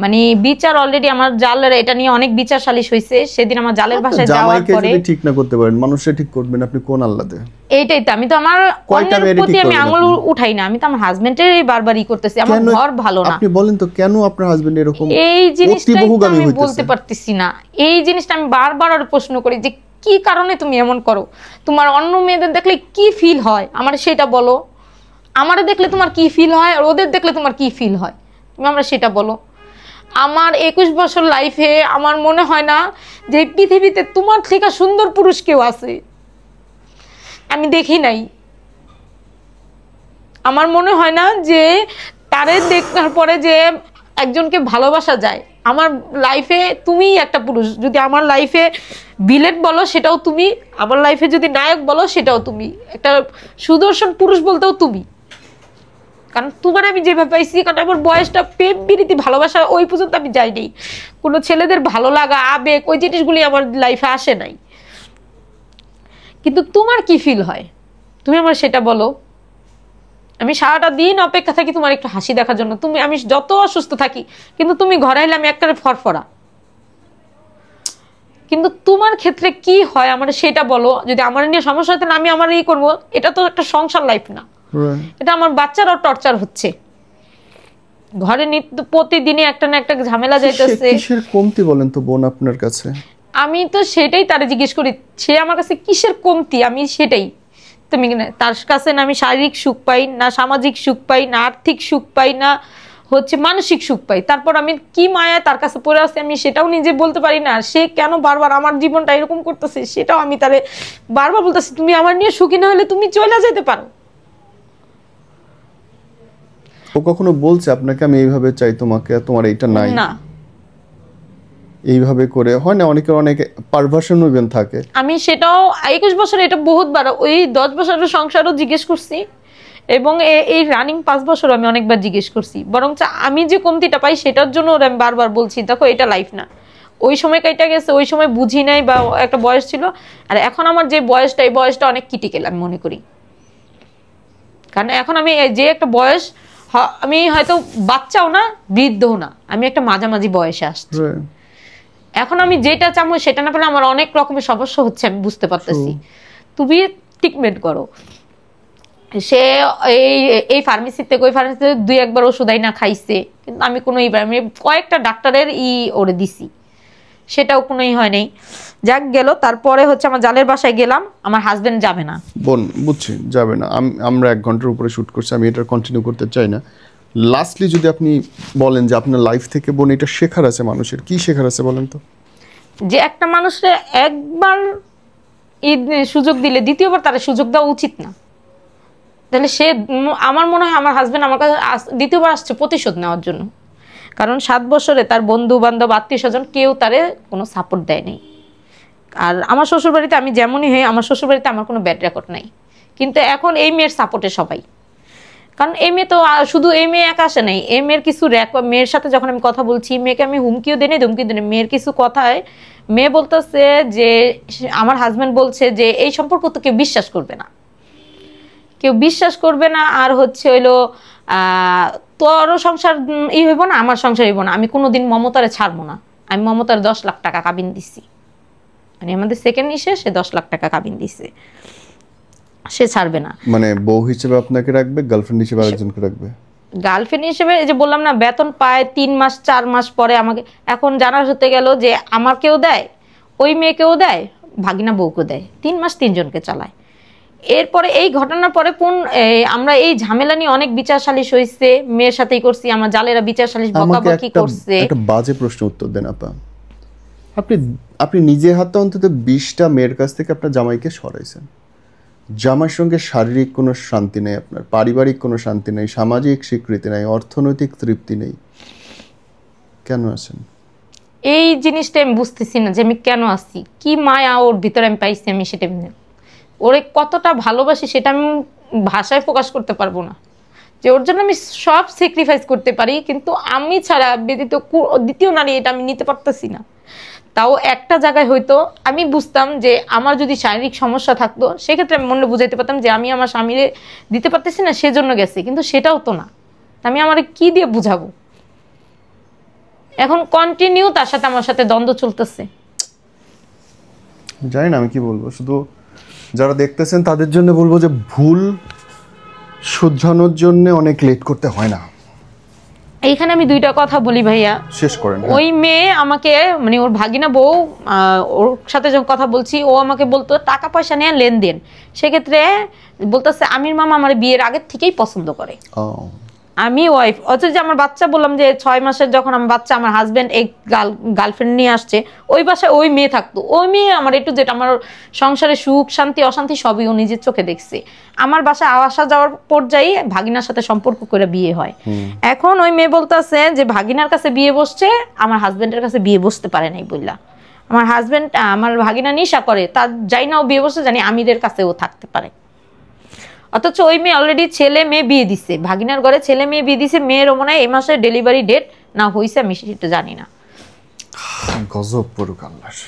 মানে বিচার অলরেডি আমার জালের এটা নিয়ে অনেক বিচার সালিশ হয়েছে। সেদিন আমার জালের ভাষায় যাওয়ার পরে যদি ঠিক না করতে পারেন, মানুষে ঠিক করবেন আপনি কোন আল্লাহতে? এইটাই তো, আমি তো আমার প্রতি আমি আঙুল উঠাই না, আমি তো আমার হাজবেন্ডের বারবারই করতেছি, আমার ঘর ভালো না। আপনি বলেন তো কেন আপনার হাজবেন্ড এরকম? এই জিনিসটা আমি বলতে পারতেছি না, এই জিনিসটা আমি বারবার আর প্রশ্ন করি যে কি কারণে তুমি এমন করো, তোমার অন্য মেয়েদের দেখলে কি ফিল হয় আমার সেটা বলো, আমারে দেখলে তোমার কি ফিল হয় আর ওদের দেখলে তোমার কি ফিল হয় তুমি আমরা সেটা বলো। আমার 21 বছর লাইফে আমার মনে হয় না যে পৃথিবীতে তোমার থেকে সুন্দর পুরুষ কেউ আছে, আমি দেখি নাই। আমার মনে হয় না যে তারে দেখার পরে যে একজনকে ভালোবাসা যায়। আমার লাইফে তুমিই একটা পুরুষ, যদি আমার লাইফে ভিলেন বলো সেটাও তুমি, আমার লাইফে যদি নায়ক বলো সেটাও তুমি, একটা সুদর্শন পুরুষ বলতেও তুমি। কারণ তোমার আমি যেভাবে পাইছি, কারণ আমার বয়সটা প্রেম বিরীতি ভালোবাসা ওই পর্যন্ত আমি যাইনি, কোনো ছেলেদের ভালো লাগা আবেগ ওই জিনিসগুলি আমার লাইফে আসে নাই। কিন্তু তোমার কি ফিল হয় তুমি আমার সেটা বলো। আমি সারাটা দিন অপেক্ষা থাকি তোমার একটু হাসি দেখার জন্য, আমি যত অসুস্থ থাকি কিন্তু তুমি ঘরে এলে আমি একবারে ফরফরা। কিন্তু তোমার ক্ষেত্রে কি হয় আমার সেটা বলো, যদি আমার নিয়ে সমস্যা হয় তাহলে আমি আমার এই করবো। এটা তো একটা সংসার লাইফ না, এটা আমার বাচ্চারও টর্চার হচ্ছে, ঘরে নিত্য প্রতিদিনই একটা না একটা ঝামেলা যাইতেছে। কিসের কমতি বলেন তো বোন আপনার কাছে? আমি তো সেটাই তারে জিজ্ঞেস করি, সে আমার কাছে কিসের কমতি, আমি সেটাই তুমি তার কাছে না আমি শারীরিক সুখ পাই না, সামাজিক সুখ পাই না, আর্থিক সুখ পাই না, হচ্ছে মানসিক সুখ পাই। তারপর আমি কি মায়া তার কাছে পড়ে আসছি আমি সেটাও নিজে বলতে পারি না। সে কেন বারবার আমার জীবনটা এরকম করতেছে সেটাও আমি তারে বারবার বলতেছি, তুমি আমার নিয়ে সুখী না হলে তুমি চলে যেতে পারো। ও কখনো বলছে আপনাকে আমি এইভাবে চাই তোমাকে, তোমার এইটা নাই? না, এইভাবে করে হয় না, অনেকের অনেক পারভার্সন ইভেন থাকে। আমি সেটাও 21 বছর এটা বহুতবার, ওই 10 বছরের সংসারও জিজ্ঞেস করছি এবং এই রানিং 5 বছর আমি অনেকবার জিজ্ঞেস করছি। বরং আমি যে কমতিটা পাই সেটার জন্য ওরা আমি বারবার বলছি দেখো এটা লাইফ না, ওই সময় কাইটা গেছে, ওই সময় বুঝি নাই বা একটা বয়স ছিল, আর এখন আমার যে বয়সটা এই বয়সটা অনেক ক্রিটিক্যাল আমি মনে করি। কারণ এখন আমি যে একটা বয়স, আমি হয়তো বাচ্চাও না বৃদ্ধও না, আমি একটা মাঝামাঝি বয়সে আসছি। এখন আমি যেটা চাবো সেটা না পেলে আমার অনেক রকমের সমস্যা হচ্ছে আমি বুঝতে পারতেছি। তুমি ট্রিটমেন্ট করো, সে এই ফার্মেসি থেকে ওই ফার্মেসিতে 2-1 বার ওষুধ না খাইছে, কিন্তু আমি কোনো আমি কয়েকটা ডাক্তারের ওরে দিছি, সেটাও কোনোই হয় নাই। যাক গেল, তারপরে হচ্ছে আমার জালের বাসায় গেলাম, আমার হাজবেন্ড যাবে না। বোন বুঝছি যাবে না, আমরা 1 ঘন্টার উপরে শুট করছি, আমি এটা কন্টিনিউ করতে চাই না। লাস্টলি যদি আপনি বলেন যে আপনার লাইফ থেকে বোন এটা শেখার আছে, মানুষের কি শেখার আছে বলেন তো? যে একটা মানুষের একবার সুযোগ দিলে দ্বিতীয়বার তার সুযোগ দেওয়া উচিত না। তাহলে সে আমার মনে হয় আমার হাজবেন্ড আমার কাছে দ্বিতীয়বার আসছে প্রতিশোধ নেওয়ার জন্য, কারণ 7 বছরে তার বন্ধু বান্ধব আত্মীয় স্বজন কেউ তারে কোনো সাপোর্ট দেয়নি। আর আমার শ্বশুরবাড়িতে আমি যেমনই হই, আমার শ্বশুরবাড়িতে আমার কোনো ব্যাড রেকর্ড নাই, কিন্তু এখন এই মেয়ের সাপোর্টে সবাই। কারণ এই মেয়ে তো শুধু এই মেয়ে একা আসে নাই, এই মেয়ের কিছু মেয়ের সাথে যখন আমি কথা বলছি, মেয়েকে আমি হুমকিও দেনি ধমকিও দেনি, মেয়ের কিছু কথায় মেয়ে বলতেছে যে আমার হাজবেন্ড বলছে যে এই সম্পর্ক তো কেউ বিশ্বাস করবে না, কেউ বিশ্বাস করবে না, আর হচ্ছে হইলো তোরও সংসার হইব না, আমার সংসার হইব না, আমি কোনোদিন মমতারে ছাড়বো না। আমি মমতার 10 লাখ টাকা কাবিন দিছি, মানে আমাদের সেকেন্ড ইসে সে 10 লাখ টাকা কাবিন দিছে, সে ছাড়বে না। মানে বউ হিসেবে আপনাকে রাখবে, গার্লফ্রেন্ড হিসেবে আরেকজনকে রাখবে? গার্লফ্রেন্ড হিসেবে এই যে বললাম না, বেতন পায় 3 মাস 4 মাস পরে আমাকে এখন জানার হতে গেল যে আমাকেও দেয়, ওই মেয়েকেও দেয়, ভাগিনা বউকেও দেয়, 3 মাস 3 জনকে চালায়। এরপরে এই ঘটনার পরে আমরা এই ঝামেলা নিয়ে অনেক বিচার সালিশ হয়েছে, মেয়ের সাথেই করছি, আমার জালেরা বিচার সালিশ বকাবকি করছে। একটা বাজে প্রশ্ন উত্তর দেন আপা, আপনি নিজে হাতে অন্তত 20টা মেয়ের কাছ থেকে আপনার জামাইকে সরাইছেন, জামাইয়ের সঙ্গে শারীরিক কোনো শান্তি নেই, আপনার পারিবারিক কোনো শান্তি নেই, সামাজিক স্বীকৃতি নেই, অর্থনৈতিক তৃপ্তি নেই, কেন আছেন? এই জিনিসটা আমি বুঝতেছি না যে আমি কেন আসছি, কি মায়া ওর ভিতরে আমি পাইছি, আমি সেটা ওরে কতটা ভালোবাসি সেটা আমি ভাষায় প্রকাশ করতে পারবো না, যে ওর জন্য আমি সব স্যাক্রিফাইস করতে পারি, কিন্তু আমি ছাড়া ব্যতীত দ্বিতীয় নারী এটা আমি নিতে পারতেছি না। তাও একটা জায়গায় হয়তো আমি বুঝতাম যে আমার যদি শারীরিক সমস্যা থাকতো সেক্ষেত্রে আমি মনে বুঝাইতে পারতাম যে আমি আমার স্বামীরে দিতে পারতেছি না সেজন্য গেছি, কিন্তু সেটাও তো না, আমি আমার কি দিয়ে বুঝাবো? এখন কন্টিনিউ তার সাথে আমার সাথে দ্বন্দ্ব চলতেছে। জানি না আমি কি বলবো, শুধু যারা দেখতেছেন তাদের জন্য বলবো যে ভুল শুধরানোর জন্য অনেক লেট করতে হয় না। এইখানে আমি 2টা কথা বলি ভাইয়া, শেষ করেন। ওই মেয়ে আমাকে মানে ওর ভাগিনা বউ ওর সাথে যখন কথা বলছি, ও আমাকে বলতো টাকা পয়সা নিয়ে লেনদেন, সেক্ষেত্রে বলতেছে আমির মামা আমার বিয়ের আগের থেকেই পছন্দ করে, আমি ওয়াইফ। অথচ যে আমার বাচ্চা বললাম যে 6 মাসের যখন আমার বাচ্চা, আমার হাজবেন্ড এই গার্লফ্রেন্ড নিয়ে আসছে, ওই বাসায় ওই মেয়ে থাকতো, ওই মেয়ে আমার একটু যেটা আমার সংসারে সুখ শান্তি অশান্তি সবই ও নিজের চোখে দেখছে। আমার বাসায় আসা যাওয়ার পর্যায়ে ভাগিনার সাথে সম্পর্ক করে বিয়ে হয়। এখন ওই মেয়ে বলতেছে যে ভাগিনার কাছে বিয়ে বসছে, আমার হাজবেন্ডের কাছে বিয়ে বসতে পারে নাই বললা। আমার হাজবেন্ড আমার ভাগিনা নেশা করে, তার যাই না ও বিয়ে বসছে, জানি আমিরের কাছে ও থাকতে পারে। অথচ ওই মেয়ে অলরেডি ছেলে মেয়ে বিয়ে দিছে, ভাগিনার ঘরে ছেলে মেয়ে বিয়ে দিছে, মেয়েরও মনে হয় এই মাসে ডেলিভারি ডেট না হয়েছে, আমি সেটা জানি না। গজব পড়ুক আল্লাহর।